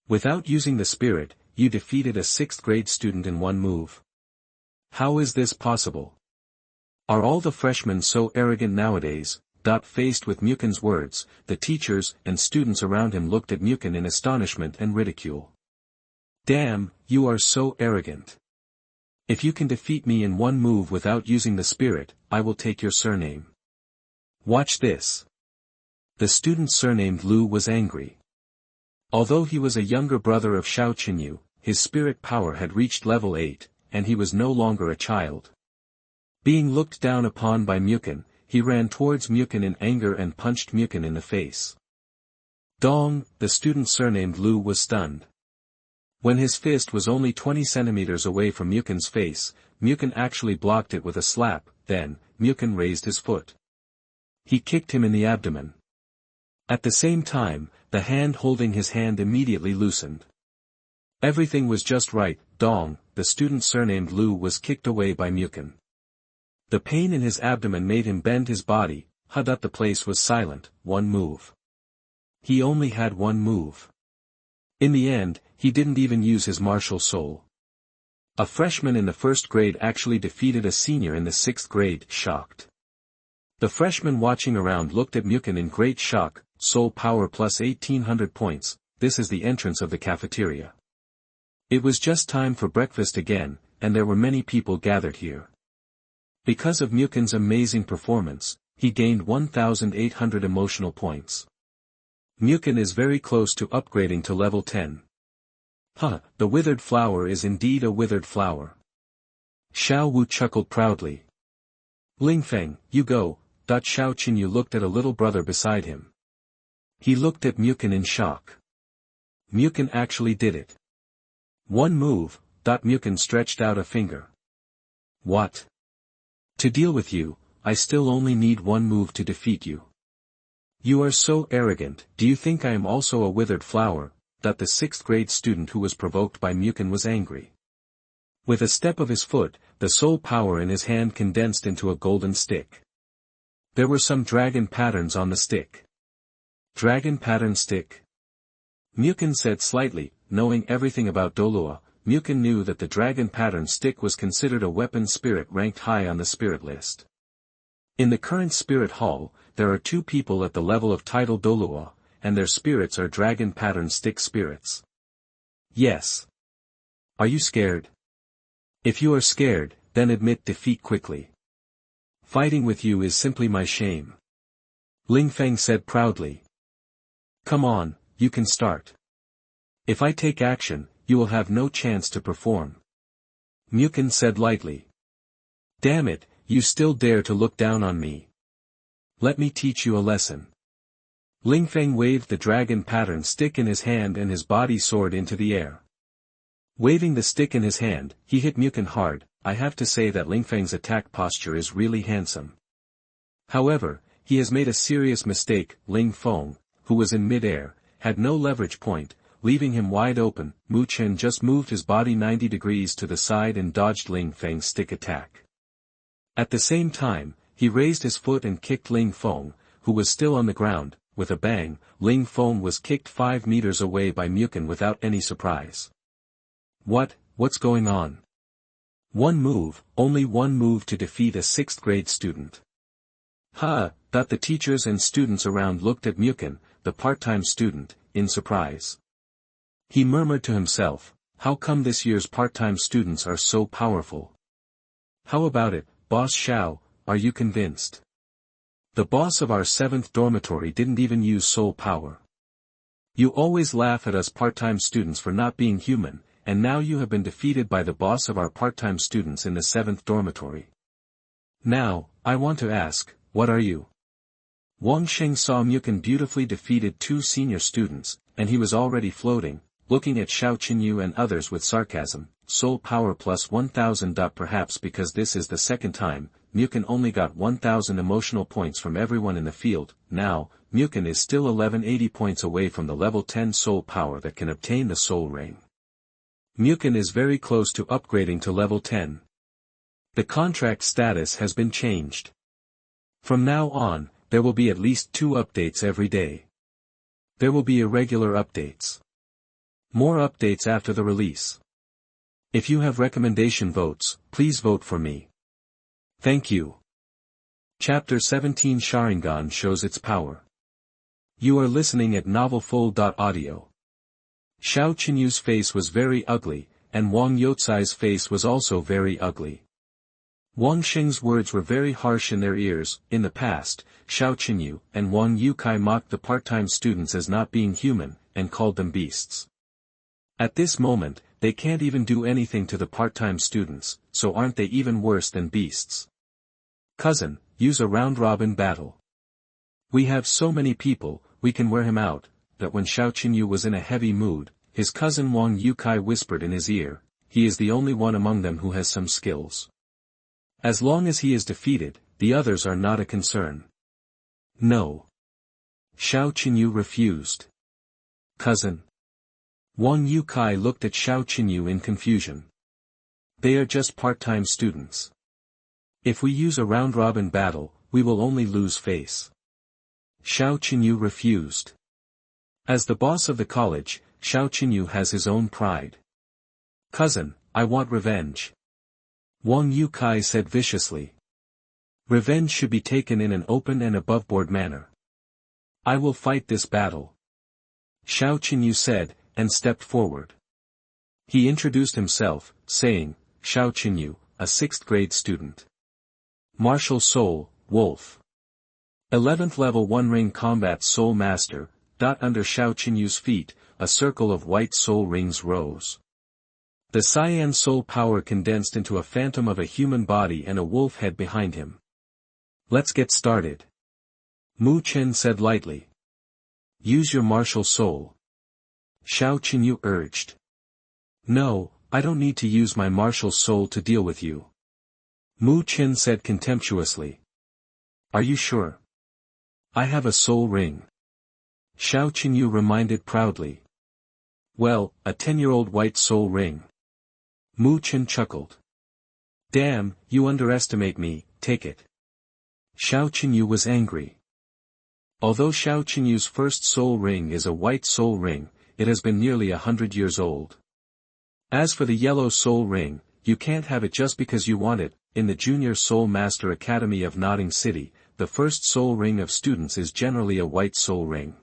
Without using the spirit, you defeated a 6th grade student in one move? How is this possible? Are all the freshmen so arrogant nowadays?" Faced with Mukin's words, the teachers and students around him looked at Mukin in astonishment and ridicule. "Damn, you are so arrogant. If you can defeat me in one move without using the spirit, I will take your surname. Watch this." The student surnamed Lu was angry. Although he was a younger brother of Xiao Qinyu, his spirit power had reached level 8, and he was no longer a child. Being looked down upon by Mukin, he ran towards Mukin in anger and punched Mukin in the face. Dong, the student surnamed Lu was stunned. When his fist was only 20 centimeters away from Mukin's face, Mukin actually blocked it with a slap. Then, Mukin raised his foot. He kicked him in the abdomen. At the same time, the hand holding his hand immediately loosened. Everything was just right. Dong, the student surnamed Lu was kicked away by Mukin. The pain in his abdomen made him bend his body. The place was silent. One move. He only had one move. In the end, he didn't even use his martial soul. A freshman in the 1st grade actually defeated a senior in the 6th grade. Shocked. The freshmen watching around looked at Mukin in great shock. Soul power plus 1800 points. This is the entrance of the cafeteria. It was just time for breakfast again, and there were many people gathered here. Because of Mukin's amazing performance, he gained 1,800 emotional points. Mukin is very close to upgrading to level 10. Huh, the withered flower is indeed a withered flower. Xiao Wu chuckled proudly. Lingfeng, you go. Xiao Qinyu looked at a little brother beside him. He looked at Mukin in shock. Mukin actually did it. One move. Mukin stretched out a finger. What? To deal with you, I still only need one move to defeat you. You are so arrogant. Do you think I am also a withered flower? The 6th grade student who was provoked by Mukin was angry. With a step of his foot, the soul power in his hand condensed into a golden stick. There were some dragon patterns on the stick. Dragon pattern stick? Mukin said slightly. Knowing everything about Douluo, Mukin knew that the dragon pattern stick was considered a weapon spirit ranked high on the spirit list. In the current spirit hall, there are 2 people at the level of title Douluo, and their spirits are dragon pattern stick spirits. Yes. Are you scared? If you are scared, then admit defeat quickly. Fighting with you is simply my shame. Lingfeng said proudly. Come on, you can start. If I take action, you will have no chance to perform. Mukin said lightly. Damn it, you still dare to look down on me. Let me teach you a lesson. Lingfeng waved the dragon pattern stick in his hand and his body soared into the air. Waving the stick in his hand, he hit Mukin hard. I have to say that Lingfeng's attack posture is really handsome. However, he has made a serious mistake. Ling Feng, who was in mid-air, had no leverage point, leaving him wide open. Mu Chen just moved his body 90 degrees to the side and dodged Ling Feng's stick attack. At the same time, he raised his foot and kicked Ling Feng, who was still on the ground. With a bang, Ling Feng was kicked 5 meters away by Mukin without any surprise. What's going on? One move, only one move to defeat a 6th grade student. The teachers and students around looked at Mukin, the part-time student, in surprise. He murmured to himself, how come this year's part-time students are so powerful? How about it, Boss Xiao, are you convinced? The boss of our 7th dormitory didn't even use soul power. You always laugh at us part-time students for not being human, and now you have been defeated by the boss of our part-time students in the 7th dormitory. Now, I want to ask, what are you? Wang Sheng saw Mukin beautifully defeated 2 senior students, and he was already floating, looking at Xiao Qinyu and others with sarcasm. Soul power plus 1000. Perhaps because this is the 2nd time, Mukin only got 1000 emotional points from everyone in the field. Now, Mukin is still 1180 points away from the level 10 soul power that can obtain the soul ring. Mukin is very close to upgrading to level 10. The contract status has been changed. From now on, there will be at least 2 updates every day. There will be irregular updates. More updates after the release. If you have recommendation votes, please vote for me. Thank you. Chapter 17 Sharingan shows its power. You are listening at novelfull.audio. Xiao Qinyu's face was very ugly, and Wang Youcai's face was also very ugly. Wang Sheng's words were very harsh in their ears. In the past, Xiao Qinyu and Wang Youcai mocked the part-time students as not being human, and called them beasts. At this moment, they can't even do anything to the part-time students, so aren't they even worse than beasts? Cousin, use a round-robin battle. We have so many people, we can wear him out. That when Xiao Qinyu was in a heavy mood, his cousin Wang Youcai whispered in his ear, he is the only one among them who has some skills. As long as he is defeated, the others are not a concern. No. Xiao Qinyu refused. Cousin. Wang Youcai looked at Xiao Qinyu in confusion. They are just part-time students. If we use a round-robin battle, we will only lose face. Xiao Qinyu refused. As the boss of the college, Xiao Qinyu has his own pride. Cousin, I want revenge. Wang Youcai said viciously. Revenge should be taken in an open and above-board manner. I will fight this battle. Xiao Qinyu said, and stepped forward. He introduced himself, saying, Xiao Qinyu, a 6th grade student. Martial Soul, Wolf. 11th level 1 ring combat soul master. Under Xiao Qinyu's feet, a circle of white soul rings rose. The cyan soul power condensed into a phantom of a human body and a wolf head behind him. Let's get started. Mu Chen said lightly. Use your martial soul. Xiao Qinyu urged. No, I don't need to use my martial soul to deal with you. Mu Chen said contemptuously. Are you sure? I have a soul ring. Xiao Qinyu reminded proudly. Well, a 10-year-old white soul ring. Mu Chen chuckled. Damn, you underestimate me, take it. Xiao Qinyu was angry. Although Xiao Qinyu's first soul ring is a white soul ring, it has been nearly 100 years old. As for the yellow soul ring, you can't have it just because you want it. In the Junior Soul Master Academy of Nodding City, the first soul ring of students is generally a white soul ring.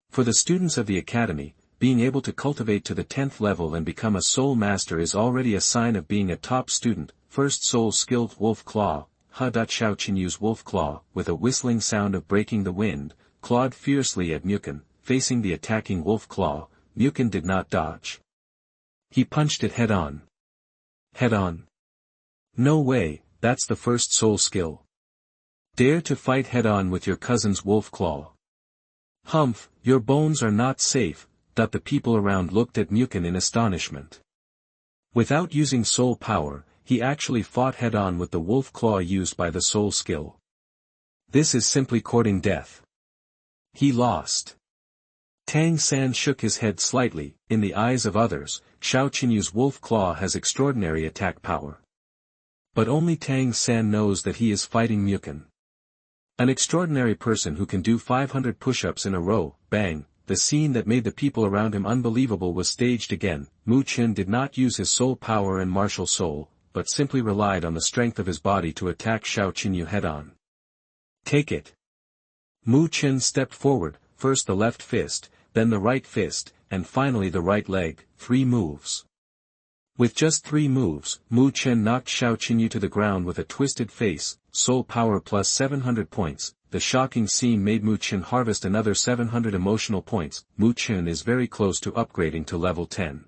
For the students of the academy, being able to cultivate to the 10th level and become a soul master is already a sign of being a top student. First soul skilled Wolf Claw. Xiao Qinyu's Wolf Claw, with a whistling sound of breaking the wind, clawed fiercely at Mukin. Facing the attacking Wolf Claw, Mukin did not dodge. He punched it head on. Head on. No way, that's the first soul skill. Dare to fight head on with your cousin's Wolf Claw. Humph, your bones are not safe. The people around looked at Mukin in astonishment. Without using soul power, he actually fought head on with the Wolf Claw used by the soul skill. This is simply courting death. He lost. Tang San shook his head slightly. In the eyes of others, Xiao Qinyu's Wolf Claw has extraordinary attack power. But only Tang San knows that he is fighting Mukin. An extraordinary person who can do 500 push-ups in a row. Bang, the scene that made the people around him unbelievable was staged again. Mu Chen did not use his soul power and martial soul, but simply relied on the strength of his body to attack Xiao Qinyu head-on. Take it. Mu Chen stepped forward, first the left fist, then the right fist, and finally the right leg. 3 moves. With just 3 moves, Mu Chen knocked Xiao Qinyu to the ground with a twisted face. Soul power plus 700 points. The shocking scene made Mu Chen harvest another 700 emotional points. Mu Chen is very close to upgrading to level 10.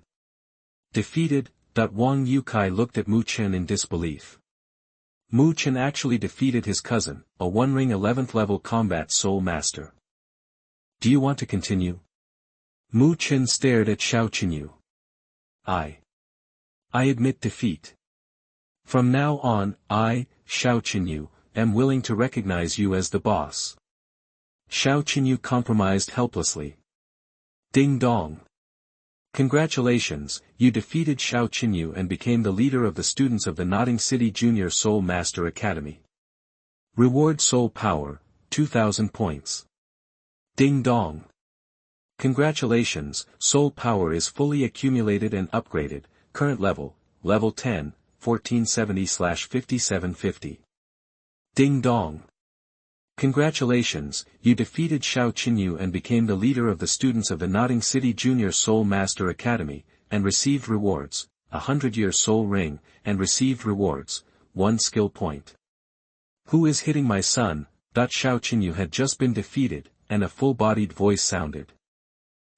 Defeated. Wang Yukai looked at Mu Chen in disbelief. Mu Chen actually defeated his cousin, a 1-ring 11th level combat soul master. Do you want to continue? Mu Chen stared at Xiao Qinyu. I admit defeat. From now on, I, Xiao Qinyu, am willing to recognize you as the boss. Xiao Qinyu compromised helplessly. Ding dong. Congratulations, you defeated Xiao Qinyu and became the leader of the students of the Nodding City Junior Soul Master Academy. Reward soul power, 2,000 points. Ding dong. Congratulations, soul power is fully accumulated and upgraded. Current level, level 10, 1470/5750. Ding dong. Congratulations, you defeated Xiao Qinyu and became the leader of the students of the Nodding City Junior Soul Master Academy, and received rewards, 100-year soul ring, and received rewards, 1 skill point. Who is hitting my son? Xiao Qinyu had just been defeated, and a full-bodied voice sounded.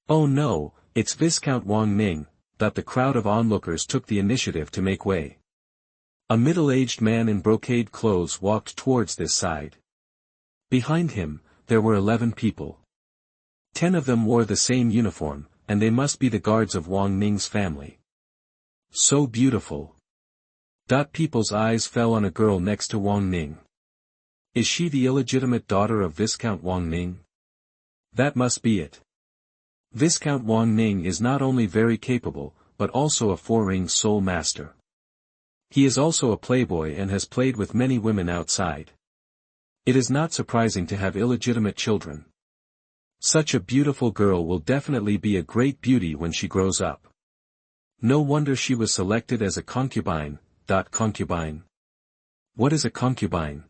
Oh no, it's Viscount Wang Ning. The crowd of onlookers took the initiative to make way. A middle-aged man in brocade clothes walked towards this side. Behind him, there were 11 people. 10 of them wore the same uniform, and they must be the guards of Wang Ning's family. So beautiful. People's eyes fell on a girl next to Wang Ning. Is she the illegitimate daughter of Viscount Wang Ning? That must be it. Viscount Wang Ning is not only very capable, but also a 4-ring soul master. He is also a playboy and has played with many women outside. It is not surprising to have illegitimate children. Such a beautiful girl will definitely be a great beauty when she grows up. No wonder she was selected as a concubine. Concubine. What is a concubine?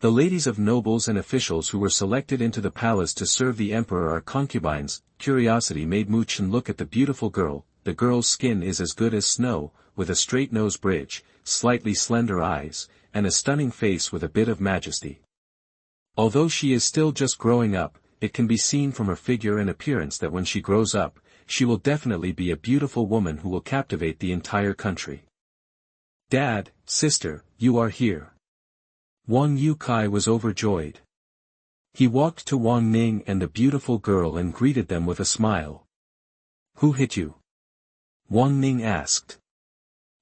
The ladies of nobles and officials who were selected into the palace to serve the emperor are concubines. Curiosity made Mu Chen look at the beautiful girl. The girl's skin is as good as snow, with a straight nose bridge, slightly slender eyes, and a stunning face with a bit of majesty. Although she is still just growing up, it can be seen from her figure and appearance that when she grows up, she will definitely be a beautiful woman who will captivate the entire country. Dad, sister, you are here. Wang Yukai was overjoyed. He walked to Wang Ning and the beautiful girl and greeted them with a smile. Who hit you? Wang Ning asked.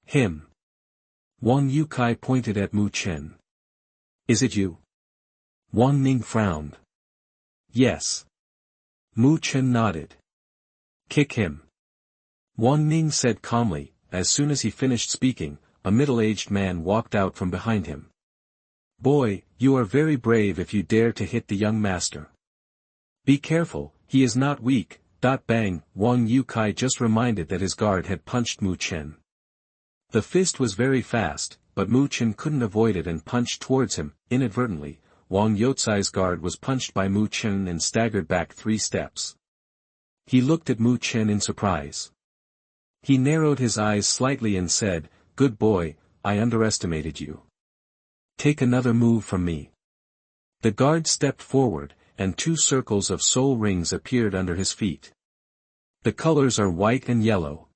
Him. Wang Yukai pointed at Mu Chen. Is it you? Wang Ning frowned. Yes. Mu Chen nodded. Kick him. Wang Ning said calmly. As soon as he finished speaking, a middle-aged man walked out from behind him. Boy, you are very brave if you dare to hit the young master. Be careful, he is not weak. Bang, Wang Yukai just reminded that his guard had punched Mu Chen. The fist was very fast, but Mu Chen couldn't avoid it and punched towards him. Inadvertently, Wang Youcai's guard was punched by Mu Chen and staggered back 3 steps. He looked at Mu Chen in surprise. He narrowed his eyes slightly and said, Good boy, I underestimated you. Take another move from me. The guard stepped forward, and 2 circles of soul rings appeared under his feet. The colors are white and yellow.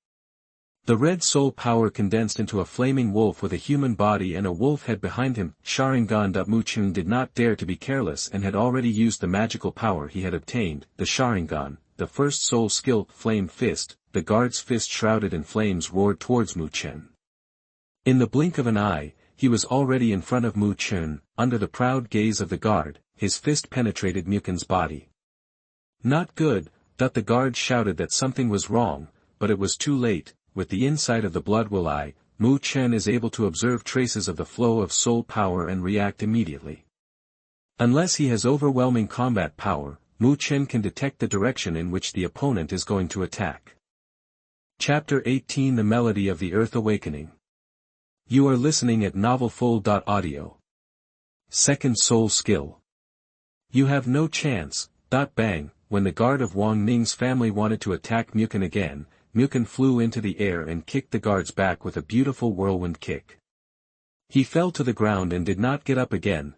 The red soul power condensed into a flaming wolf with a human body and a wolf head behind him. Sharingan. Mu Chen did not dare to be careless and had already used the magical power he had obtained, the Sharingan, the first soul skill, Flame Fist. The guard's fist shrouded in flames roared towards Mu Chen. In the blink of an eye, he was already in front of Mu Chen. Under the proud gaze of the guard, his fist penetrated Mu Chen's body. Not good. The guard shouted that something was wrong, but it was too late. With the insight of the blood will eye, Mu Chen is able to observe traces of the flow of soul power and react immediately. Unless he has overwhelming combat power, Mu Chen can detect the direction in which the opponent is going to attack. Chapter 18 The Melody of the Earth Awakening. You are listening at novelfull.audio. Second Soul Skill. You have no chance. Bang, when the guard of Wang Ning's family wanted to attack Mu Chen again, Mu Chen flew into the air and kicked the guard's back with a beautiful whirlwind kick. He fell to the ground and did not get up again.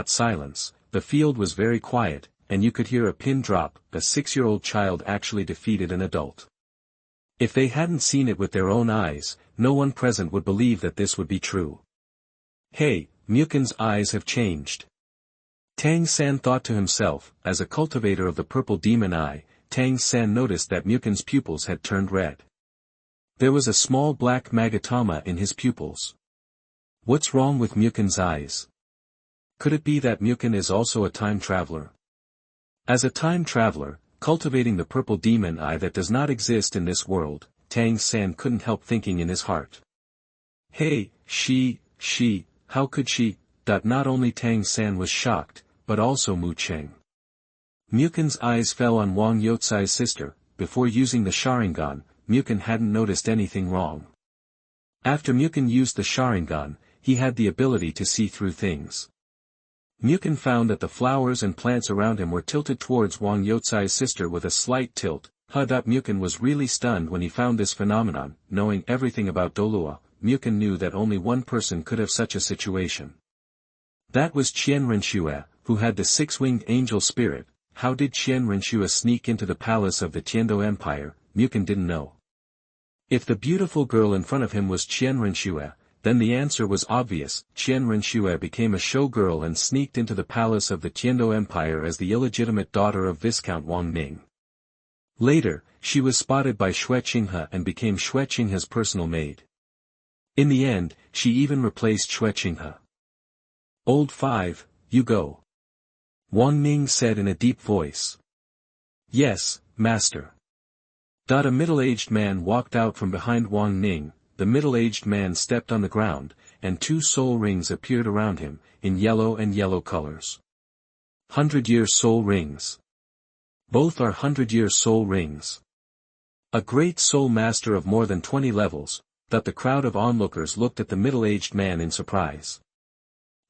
Silence. The field was very quiet, and you could hear a pin drop. A 6-year-old child actually defeated an adult. If they hadn't seen it with their own eyes, no one present would believe that this would be true. Hey, Mu Chen's eyes have changed. Tang San thought to himself. As a cultivator of the purple demon eye, Tang San noticed that Mu Chen's pupils had turned red. There was a small black magatama in his pupils. What's wrong with Mu Chen's eyes? Could it be that Mu Chen is also a time traveler? As a time traveler, cultivating the purple demon eye that does not exist in this world, Tang San couldn't help thinking in his heart. Hey, she, how could she? Not only Tang San was shocked, but also Mu Chen. Mu Chen's eyes fell on Wang Youcai's sister. Before using the Sharingan, Mu Chen hadn't noticed anything wrong. After Mu Chen used the Sharingan, he had the ability to see through things. Mu Chen found that the flowers and plants around him were tilted towards Wang Youcai's sister with a slight tilt. Mu Chen was really stunned when he found this phenomenon. Knowing everything about Douluo, Mu Chen knew that only one person could have such a situation. That was Qian Renxue, who had the 6-winged angel spirit. How did Qian Renxue sneak into the palace of the Tiando Empire? Mu Chen didn't know. If the beautiful girl in front of him was Qian Renxue, then the answer was obvious. Qian Renxue became a showgirl and sneaked into the palace of the Tiando Empire as the illegitimate daughter of Viscount Wang Ning. Later, she was spotted by Xue Qinghe and became Xue Qinghe's personal maid. In the end, she even replaced Xue Qinghe. Old 5, you go. Wang Ning said in a deep voice. Yes, master. A middle-aged man walked out from behind Wang Ning. The middle-aged man stepped on the ground, and 2 soul rings appeared around him, in yellow and yellow colors. 100-year soul rings. Both are 100-year soul rings. A great soul master of more than 20 levels. The crowd of onlookers looked at the middle-aged man in surprise.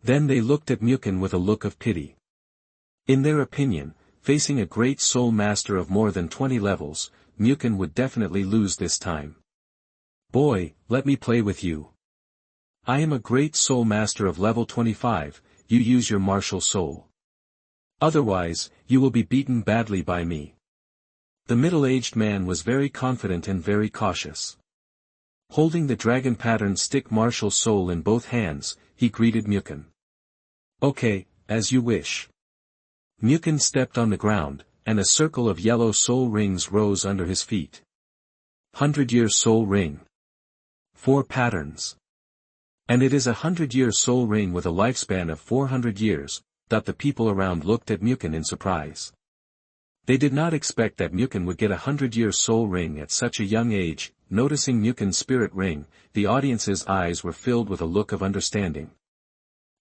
Then they looked at Mu Chen with a look of pity. In their opinion, facing a great soul master of more than 20 levels, Mu Chen would definitely lose this time. Boy, let me play with you. I am a great soul master of level 25, you use your martial soul. Otherwise, you will be beaten badly by me. The middle-aged man was very confident and very cautious. Holding the dragon pattern stick martial soul in both hands, he greeted Mukun. Okay, as you wish. Mukun stepped on the ground, and a circle of yellow soul rings rose under his feet. 100-year soul ring. 4 patterns. And it is a 100-year soul ring with a lifespan of 400 years, that the people around looked at Mukun in surprise. They did not expect that Mukun would get a 100-year soul ring at such a young age. Noticing Mukun's spirit ring, the audience's eyes were filled with a look of understanding.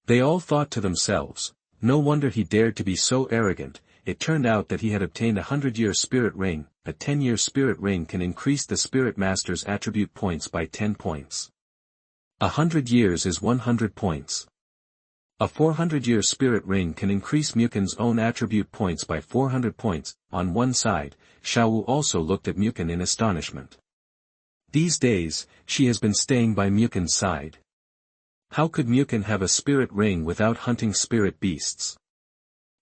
They all thought to themselves, no wonder he dared to be so arrogant. It turned out that he had obtained a 100-year spirit ring. A 10-year spirit ring can increase the spirit master's attribute points by 10 points. 100 years is 100 points. A 400-year spirit ring can increase Mukun's own attribute points by 400 points. On one side, Xiao also looked at Mukun in astonishment. These days, she has been staying by Mukun's side. How could Mukun have a spirit ring without hunting spirit beasts?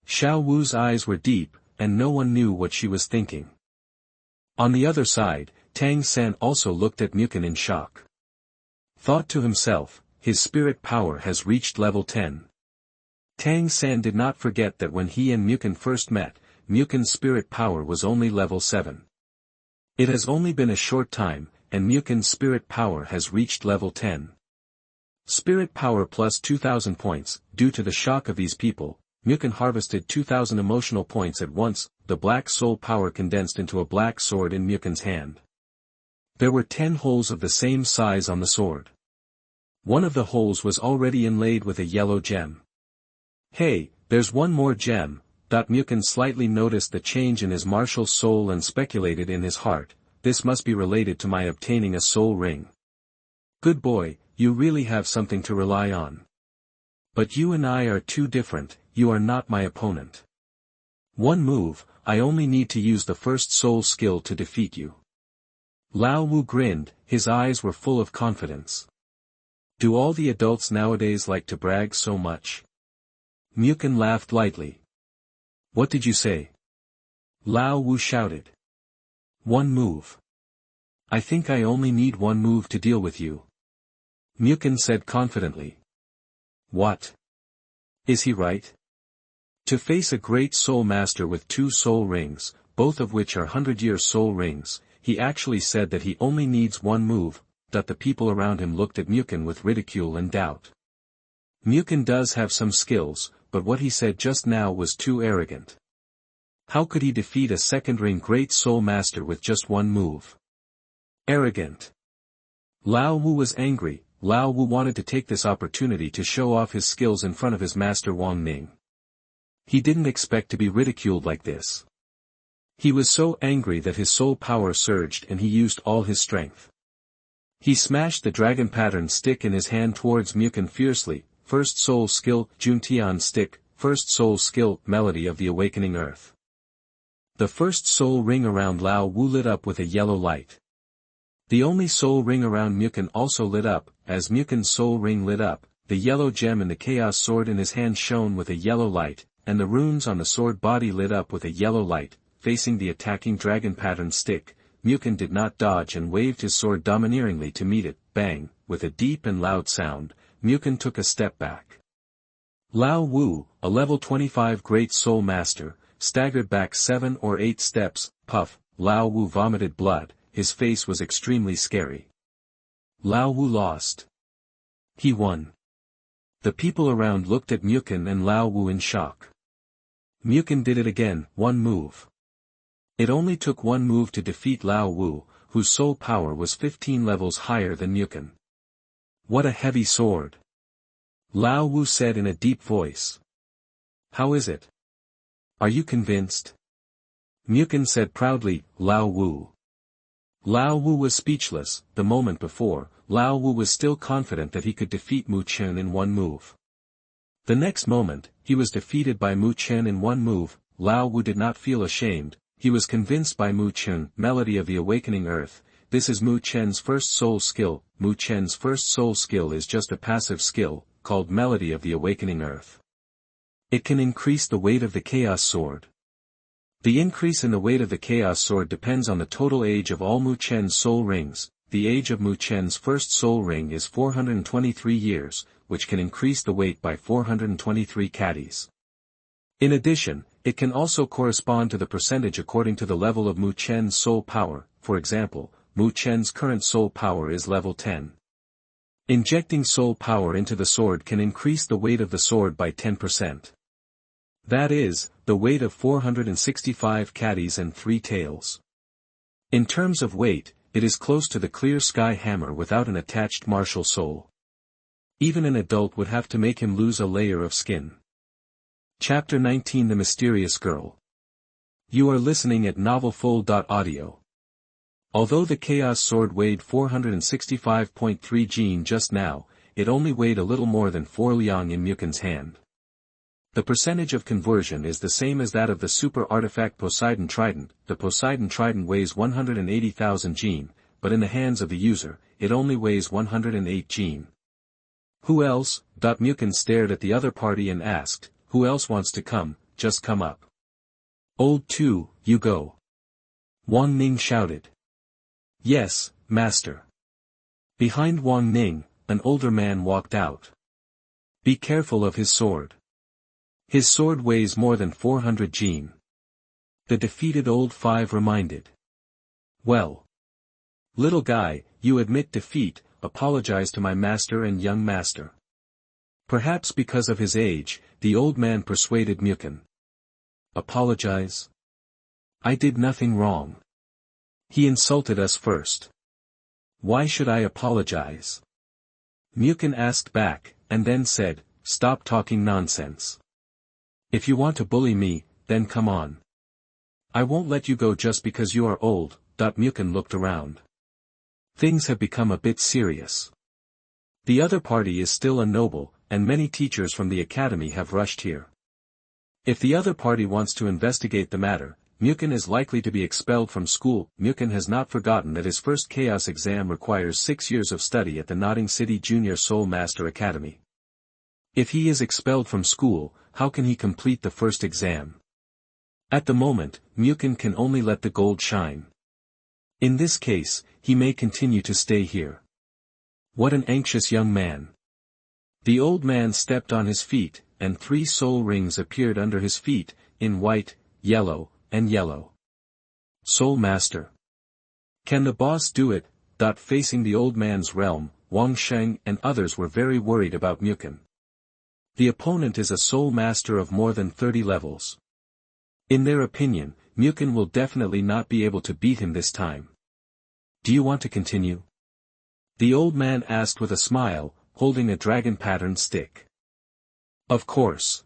Xiao Wu's eyes were deep, and no one knew what she was thinking. On the other side, Tang San also looked at Mukun in shock. Thought to himself, his spirit power has reached level 10. Tang San did not forget that when he and Mukun first met, Mukun's spirit power was only level 7. It has only been a short time, and Mukun's spirit power has reached level 10. Spirit power plus 2,000 points. Due to the shock of these people, Mukun harvested 2,000 emotional points at once. The black soul power condensed into a black sword in Mukun's hand. There were 10 holes of the same size on the sword. One of the holes was already inlaid with a yellow gem. Hey, there's one more gem. Mukun slightly noticed the change in his martial soul and speculated in his heart, this must be related to my obtaining a soul ring. Good boy, you really have something to rely on. But you and I are too different, you are not my opponent. One move, I only need to use the first soul skill to defeat you. Lao Wu grinned, his eyes were full of confidence. Do all the adults nowadays like to brag so much? Mukun laughed lightly. What did you say? Lao Wu shouted. One move. I think I only need one move to deal with you. Mukun said confidently. What? Is he right? To face a great soul master with 2 soul rings, both of which are 100-year soul rings, he actually said that he only needs one move. The people around him looked at Mukun with ridicule and doubt. Mukun does have some skills, but what he said just now was too arrogant. How could he defeat a second-ring great soul master with just one move? Arrogant. Lao Wu was angry. Lao Wu wanted to take this opportunity to show off his skills in front of his master Wang Ning. He didn't expect to be ridiculed like this. He was so angry that his soul power surged and he used all his strength. He smashed the dragon pattern stick in his hand towards Mukun fiercely. First soul skill, Juntian stick. First soul skill, Melody of the Awakening Earth. The first soul ring around Lao Wu lit up with a yellow light. The only soul ring around Mukun also lit up. As Mukun's soul ring lit up, the yellow gem in the chaos sword in his hand shone with a yellow light, and the runes on the sword body lit up with a yellow light. Facing the attacking dragon pattern stick, Mukun did not dodge and waved his sword domineeringly to meet it. Bang, with a deep and loud sound, Mukun took a step back. Lao Wu, a level 25 great soul master, staggered back 7 or 8 steps. Puff, Lao Wu vomited blood, his face was extremely scary. Lao Wu lost. He won. The people around looked at Mukun and Lao Wu in shock. Mukun did it again, one move. It only took one move to defeat Lao Wu, whose soul power was 15 levels higher than Mukun. What a heavy sword! Lao Wu said in a deep voice. How is it? Are you convinced? Mukun said proudly, Lao Wu. Lao Wu was speechless. The moment before, Lao Wu was still confident that he could defeat Mu Chen in one move. The next moment, he was defeated by Mu Chen in one move. Lao Wu did not feel ashamed, he was convinced by Mu Chen, Melody of the Awakening Earth. this is Mu Chen's first soul skill. Mu Chen's first soul skill is just a passive skill, called Melody of the Awakening Earth. It can increase the weight of the Chaos Sword. The increase in the weight of the Chaos Sword depends on the total age of all Mu Chen's soul rings. The age of Mu Chen's first soul ring is 423 years, which can increase the weight by 423 caddies. In addition, it can also correspond to the percentage according to the level of Mu Chen's soul power. For example, Mu Chen's current soul power is level 10. Injecting soul power into the sword can increase the weight of the sword by 10%. That is, the weight of 465 caddies and 3 tails. In terms of weight, it is close to the clear sky hammer without an attached martial soul. Even an adult would have to make him lose a layer of skin. Chapter 19 The Mysterious Girl. You are listening at novelfull.audio. Although the Chaos Sword weighed 465.3 Jin just now, it only weighed a little more than 4 liang in Mukin's hand. The percentage of conversion is the same as that of the super artifact Poseidon Trident. The Poseidon Trident weighs 180,000 Jin, but in the hands of the user, it only weighs 108 Jin. Who else? Mukin stared at the other party and asked, who else wants to come? Just come up. Old 2, you go. Wang Ning shouted. Yes, master. Behind Wang Ning, an older man walked out. Be careful of his sword. His sword weighs more than 400 Jin. The defeated old 5 reminded. Well. Little guy, you admit defeat, apologize to my master and young master. Perhaps because of his age, the old man persuaded Mukin. Apologize? I did nothing wrong. He insulted us first. Why should I apologize? Mukin asked back, and then said, stop talking nonsense. If you want to bully me, then come on. I won't let you go just because you are old. Mukin looked around. Things have become a bit serious. The other party is still a noble, and many teachers from the academy have rushed here. If the other party wants to investigate the matter, Mukin is likely to be expelled from school. Mukin has not forgotten that his first chaos exam requires 6 years of study at the Nodding City Junior Soul Master Academy. If he is expelled from school, how can he complete the first exam? At the moment, Mukin can only let the gold shine. In this case, he may continue to stay here. What an anxious young man. The old man stepped on his feet, and 3 soul rings appeared under his feet, in white, yellow, and yellow. Soul Master. Can the boss do it? Facing the old man's realm, Wang Sheng and others were very worried about Mukin. The opponent is a soul master of more than 30 levels. In their opinion, Mukin will definitely not be able to beat him this time. Do you want to continue? The old man asked with a smile, holding a dragon-patterned stick. Of course.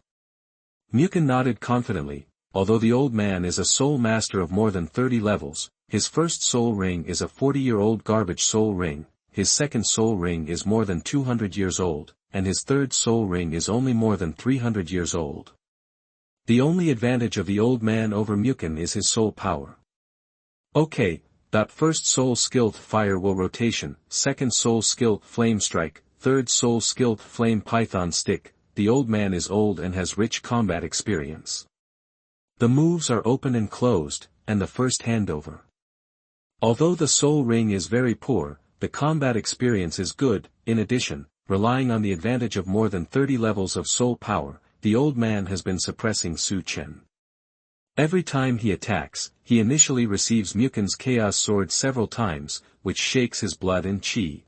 Mukin nodded confidently. Although the old man is a soul master of more than 30 levels, his first soul ring is a 40-year-old garbage soul ring, his second soul ring is more than 200 years old, and his third soul ring is only more than 300 years old. The only advantage of the old man over Mukin is his soul power. Okay. First soul skill Fire Will Rotation, second soul skill Flame Strike, third soul skill Flame Python Stick. The old man is old and has rich combat experience. The moves are open and closed, and the first handover. Although the soul ring is very poor, the combat experience is good. In addition, relying on the advantage of more than 30 levels of soul power, the old man has been suppressing Su Chen. Every time he attacks, he initially receives Mukin's Chaos Sword several times, which shakes his blood and chi.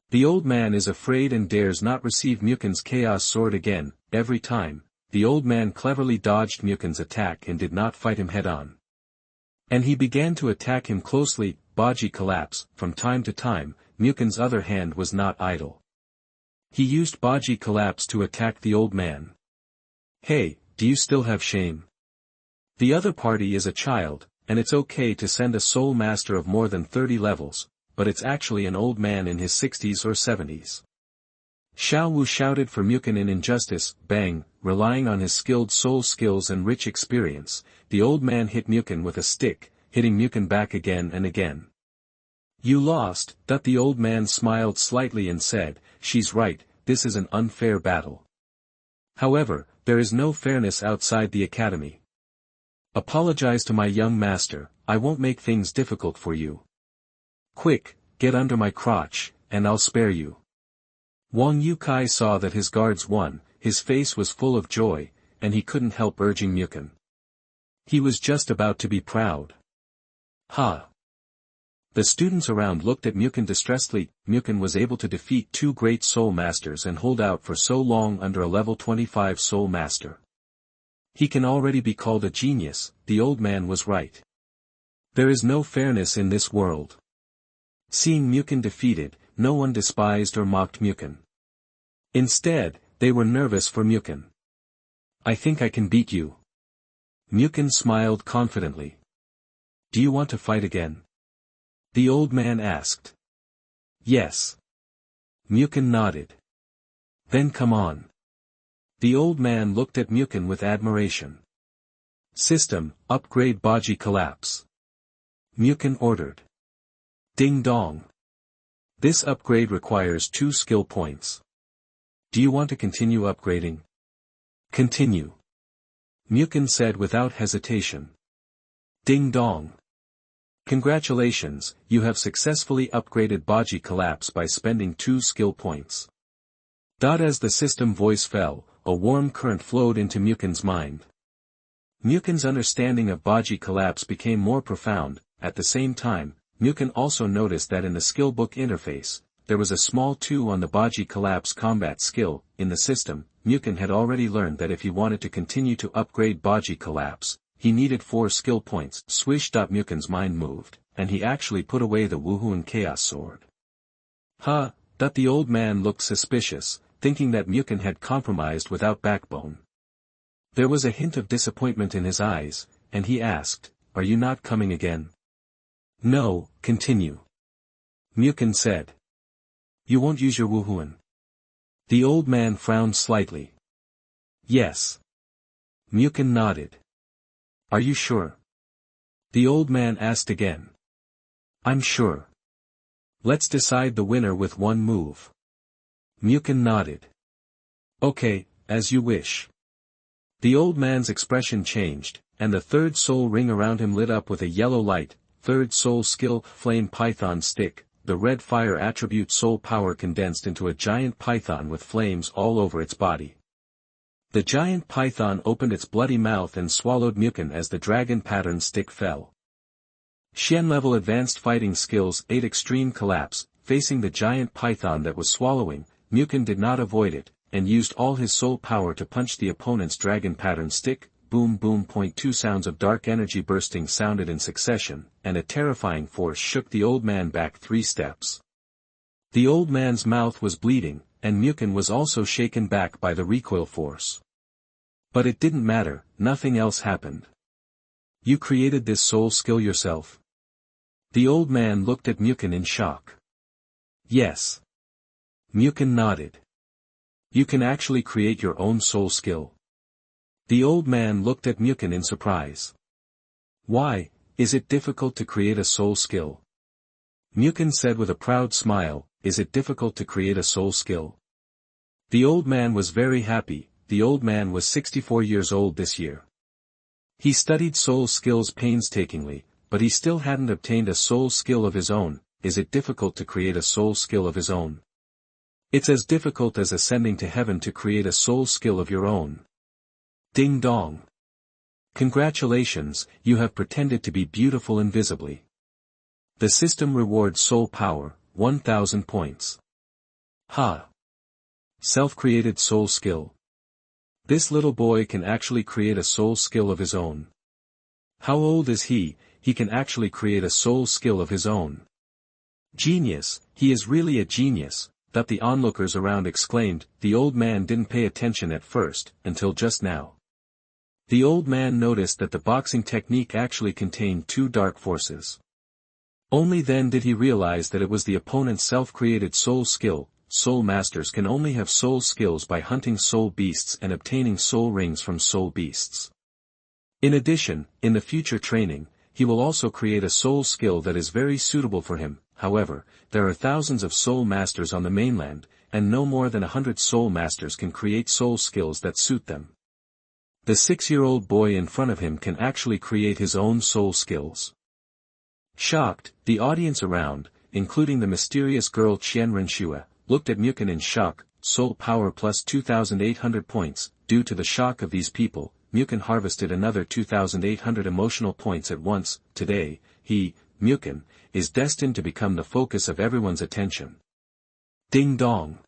The old man is afraid and dares not receive Mukin's Chaos Sword again. Every time, the old man cleverly dodged Mukin's attack and did not fight him head-on. And he began to attack him closely. Baji Collapse. From time to time, Mukin's other hand was not idle. He used Baji Collapse to attack the old man. Hey, do you still have shame? The other party is a child, and it's okay to send a soul master of more than 30 levels, but it's actually an old man in his 60s or 70s. Xiao Wu shouted for Mukin in injustice. Bang, relying on his skilled soul skills and rich experience, the old man hit Mukin with a stick, hitting Mukin back again and again. You lost, the old man smiled slightly and said, she's right, this is an unfair battle. However, there is no fairness outside the academy. Apologize to my young master, I won't make things difficult for you. Quick, get under my crotch, and I'll spare you. Wang Yukai saw that his guards won, his face was full of joy, and he couldn't help urging Mukin. He was just about to be proud. Ha! The students around looked at Mukin distressedly. Mukin was able to defeat 2 great soul masters and hold out for so long under a level 25 soul master. He can already be called a genius, the old man was right. There is no fairness in this world. Seeing Mukin defeated, no one despised or mocked Mukin. Instead, they were nervous for Mukin. I think I can beat you. Mukin smiled confidently. Do you want to fight again? The old man asked. Yes. Mukin nodded. Then come on. The old man looked at Mukin with admiration. System, upgrade Baji collapse. Mukin ordered. Ding dong. This upgrade requires 2 skill points. Do you want to continue upgrading? Continue. Mukin said without hesitation. Ding dong. Congratulations, you have successfully upgraded Baji collapse by spending 2 skill points. As the system voice fell, a warm current flowed into Mukin's mind. Mukin's understanding of Baji collapse became more profound. At the same time, Mukin also noticed that in the skill book interface, there was a small 2 on the Baji collapse combat skill. In the system, Mukin had already learned that if he wanted to continue to upgrade Baji collapse, he needed 4 skill points. Swish. Mukin's mind moved, and he actually put away the Wuhuan Chaos Sword. Huh, the old man looked suspicious, thinking that Mukin had compromised without backbone. There was a hint of disappointment in his eyes, and he asked, are you not coming again? No, continue. Mukin said. You won't use your Wuhuan? The old man frowned slightly. Yes. Mukin nodded. Are you sure? The old man asked again. I'm sure. Let's decide the winner with one move. Mukin nodded. Okay, as you wish. The old man's expression changed, and the 3rd soul ring around him lit up with a yellow light. 3rd soul skill, Flame Python Stick. The red fire attribute soul power condensed into a giant python with flames all over its body. The giant python opened its bloody mouth and swallowed Mukin as the dragon pattern stick fell. Xian level advanced fighting skills 8 extreme collapse. Facing the giant python that was swallowing, Mukin did not avoid it, and used all his soul power to punch the opponent's dragon pattern stick. Boom boom. 2 sounds of dark energy bursting sounded in succession, and a terrifying force shook the old man back 3 steps. The old man's mouth was bleeding, and Mukin was also shaken back by the recoil force. But it didn't matter, nothing else happened. You created this soul skill yourself? The old man looked at Mukin in shock. Yes. Mukin nodded. You can actually create your own soul skill. The old man looked at Mukin in surprise. Why, is it difficult to create a soul skill? Mukin said with a proud smile, is it difficult to create a soul skill? The old man was very happy. The old man was 64 years old this year. He studied soul skills painstakingly, but he still hadn't obtained a soul skill of his own. Is it difficult to create a soul skill of his own? It's as difficult as ascending to heaven to create a soul skill of your own. Ding dong. Congratulations, you have pretended to be beautiful invisibly. The system rewards soul power, 1000 points. Ha! Self-created soul skill. This little boy can actually create a soul skill of his own. How old is he? He can actually create a soul skill of his own. Genius, he is really a genius, that the onlookers around exclaimed. The old man didn't pay attention at first, until just now. The old man noticed that the boxing technique actually contained 2 dark forces. Only then did he realize that it was the opponent's self-created soul skill. Soul masters can only have soul skills by hunting soul beasts and obtaining soul rings from soul beasts. In addition, in the future training, he will also create a soul skill that is very suitable for him, however, there are thousands of soul masters on the mainland, and no more than 100 soul masters can create soul skills that suit them. The 6-year-old boy in front of him can actually create his own soul skills. Shocked, the audience around, including the mysterious girl Qianrenxue, looked at Mukin in shock. Soul power plus 2,800 points. Due to the shock of these people, Mukin harvested another 2,800 emotional points at once. Today, he, Mukin, is destined to become the focus of everyone's attention. Ding dong!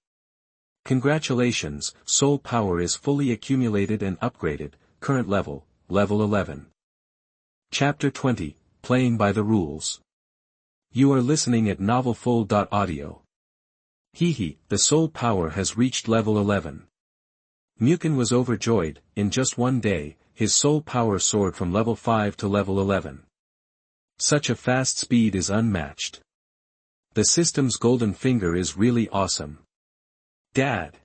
Congratulations, soul power is fully accumulated and upgraded. Current level, level 11. Chapter 20, Playing by the Rules. You are listening at novelfull.audio. Hehe, the soul power has reached level 11. Mukin was overjoyed. In just one day, his soul power soared from level 5 to level 11. Such a fast speed is unmatched. The system's golden finger is really awesome. Dad.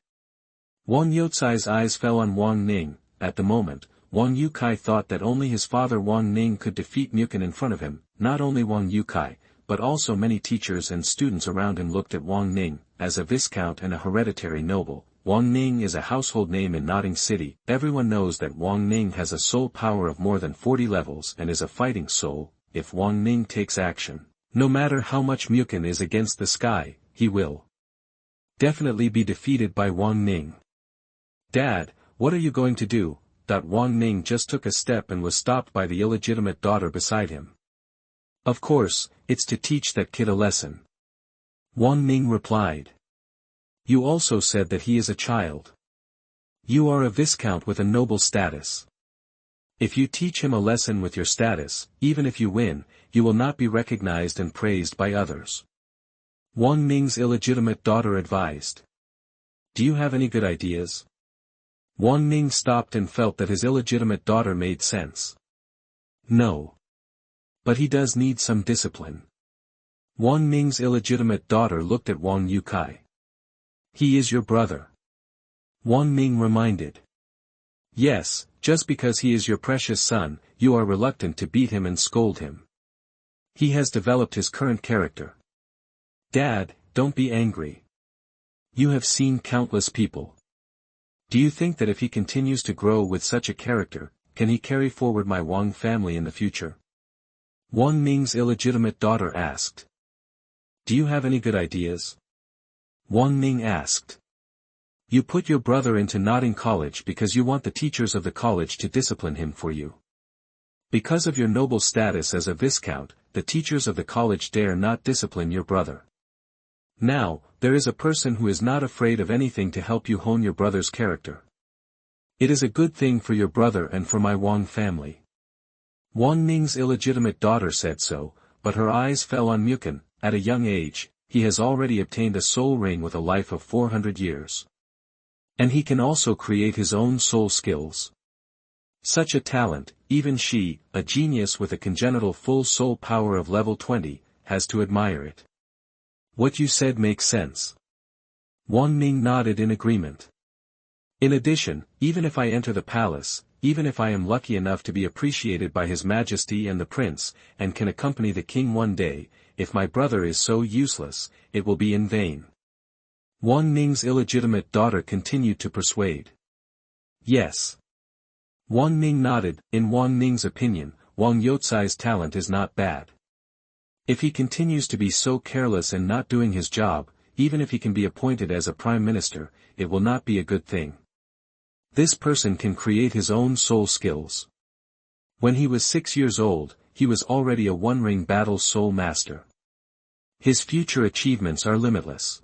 Wang Youcai's eyes fell on Wang Ning. At the moment, Wang Youcai thought that only his father Wang Ning could defeat Mukin in front of him. Not only Wang Youcai, but also many teachers and students around him looked at Wang Ning. As a viscount and a hereditary noble, Wang Ning is a household name in Notting City. Everyone knows that Wang Ning has a soul power of more than 40 levels and is a fighting soul. If Wang Ning takes action, no matter how much Mukin is against the sky, he will definitely be defeated by Wang Ning. Dad, what are you going to do? Wang Ning just took a step and was stopped by the illegitimate daughter beside him. Of course, it's to teach that kid a lesson. Wang Ning replied. You also said that he is a child. You are a viscount with a noble status. If you teach him a lesson with your status, even if you win, you will not be recognized and praised by others. Wang Ning's illegitimate daughter advised. Do you have any good ideas? Wang Ning stopped and felt that his illegitimate daughter made sense. No. But he does need some discipline. Wang Ning's illegitimate daughter looked at Wang Youcai. He is your brother. Wang Ning reminded. Yes, just because he is your precious son, you are reluctant to beat him and scold him. He has developed his current character. Dad, don't be angry. You have seen countless people. Do you think that if he continues to grow with such a character, can he carry forward my Wang family in the future? Wang Ning's illegitimate daughter asked. Do you have any good ideas? Wang Ning asked. You put your brother into Notting College because you want the teachers of the college to discipline him for you. Because of your noble status as a viscount, the teachers of the college dare not discipline your brother. Now, there is a person who is not afraid of anything to help you hone your brother's character. It is a good thing for your brother and for my Wang family. Wang Ning's illegitimate daughter said so, but her eyes fell on Mukin. At a young age, he has already obtained a soul ring with a life of 400 years. And he can also create his own soul skills. Such a talent, even she, a genius with a congenital full soul power of level 20, has to admire it. What you said makes sense. Wang Ning nodded in agreement. In addition, even if I enter the palace, even if I am lucky enough to be appreciated by His Majesty and the Prince, and can accompany the king one day, if my brother is so useless, it will be in vain. Wang Ning's illegitimate daughter continued to persuade. Yes. Wang Ning nodded. In Wang Ning's opinion, Wang Youcai's talent is not bad. If he continues to be so careless and not doing his job, even if he can be appointed as a prime minister, it will not be a good thing. This person can create his own soul skills. When he was 6 years old, he was already a one-ring battle soul master. His future achievements are limitless.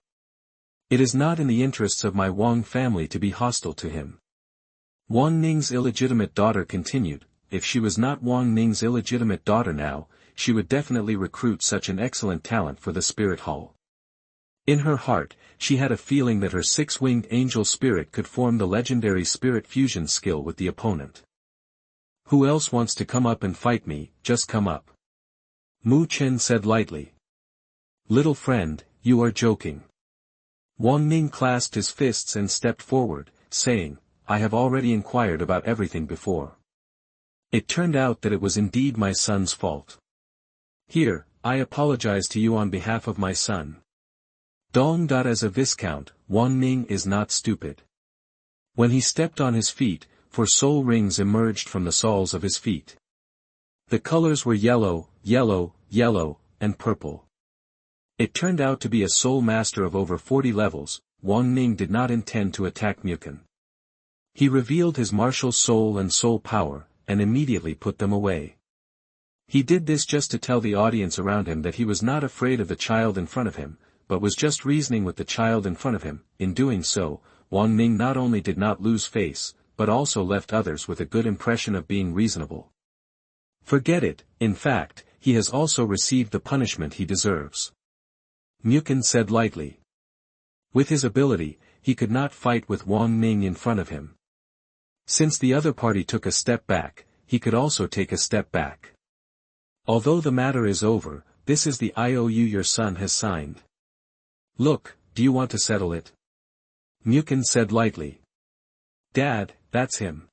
It is not in the interests of my Wang family to be hostile to him. Wang Ning's illegitimate daughter continued. If she was not Wang Ning's illegitimate daughter now, she would definitely recruit such an excellent talent for the spirit hall. In her heart, she had a feeling that her six-winged angel spirit could form the legendary spirit fusion skill with the opponent. Who else wants to come up and fight me? Just come up. Mu Chen said lightly. Little friend, you are joking. Wang Ning clasped his fists and stepped forward, saying, I have already inquired about everything before. It turned out that it was indeed my son's fault. Here, I apologize to you on behalf of my son. Dong. As a Viscount, Wang Ning is not stupid. When he stepped on his feet, 4 soul rings emerged from the soles of his feet. The colors were yellow, yellow, yellow, and purple. It turned out to be a soul master of over 40 levels. Wang Ning did not intend to attack Muten. He revealed his martial soul and soul power, and immediately put them away. He did this just to tell the audience around him that he was not afraid of the child in front of him, but was just reasoning with the child in front of him. In doing so, Wang Ning not only did not lose face, but also left others with a good impression of being reasonable. Forget it, in fact, he has also received the punishment he deserves. Muten said lightly. With his ability, he could not fight with Wang Ning in front of him. Since the other party took a step back, he could also take a step back. Although the matter is over, this is the IOU your son has signed. Look, do you want to settle it? Muten said lightly. Dad, that's him.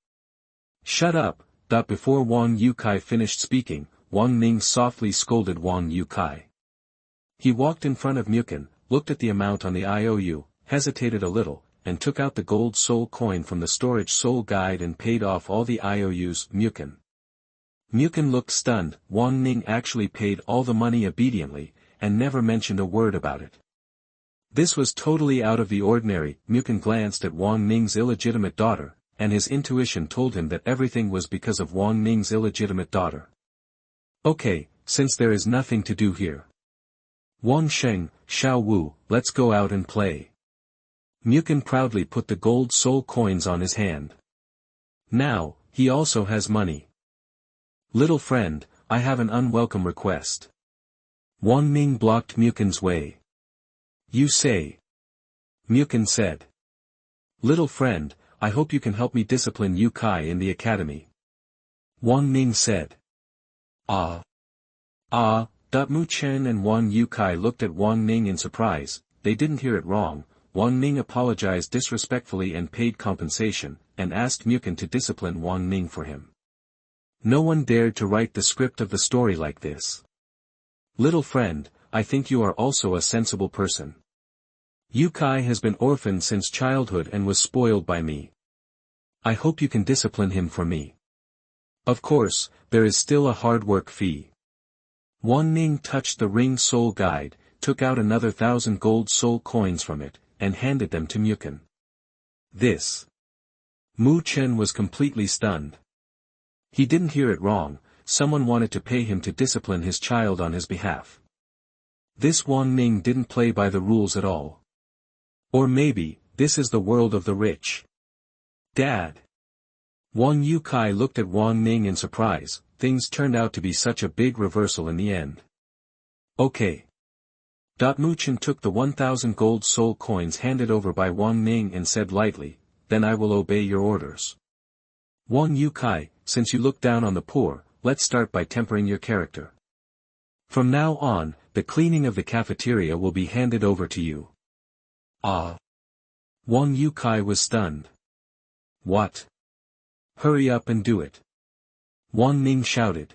Shut up. Before Wang Yukai finished speaking, Wang Ning softly scolded Wang Yukai. He walked in front of Muten, looked at the amount on the IOU, hesitated a little, and took out the gold soul coin from the storage soul guide and paid off all the IOUs. Muten looked stunned. Wang Ning actually paid all the money obediently, and never mentioned a word about it. This was totally out of the ordinary. Muten glanced at Wang Ning's illegitimate daughter, and his intuition told him that everything was because of Wang Ning's illegitimate daughter. Okay, since there is nothing to do here. Wang Sheng, Xiao Wu, let's go out and play. Muten proudly put the gold soul coins on his hand. Now, he also has money. Little friend, I have an unwelcome request. Wang Ning blocked Muten's way. You say. Muten said. Little friend, I hope you can help me discipline Yukai in the academy. Wang Ning said. Mu Chen and Wang Yukai looked at Wang Ning in surprise. They didn't hear it wrong. Wang Ning apologized disrespectfully and paid compensation, and asked Muten to discipline Wang Ning for him. No one dared to write the script of the story like this. Little friend, I think you are also a sensible person. Yukai has been orphaned since childhood and was spoiled by me. I hope you can discipline him for me. Of course, there is still a hard work fee. Wang Ning touched the ring soul guide, took out another 1,000 gold soul coins from it, and handed them to Muten. This. Mu Chen was completely stunned. He didn't hear it wrong, someone wanted to pay him to discipline his child on his behalf. This Wang Ning didn't play by the rules at all. Or maybe, this is the world of the rich. Dad. Wang Yukai looked at Wang Ning in surprise. Things turned out to be such a big reversal in the end. Okay. Mu Chen took the 1,000 gold soul coins handed over by Wang Ning and said lightly, then I will obey your orders. Wang Yukai, since you look down on the poor, let's start by tempering your character. From now on, the cleaning of the cafeteria will be handed over to you. Wang Yukai was stunned. What? Hurry up and do it. Wang Ning shouted.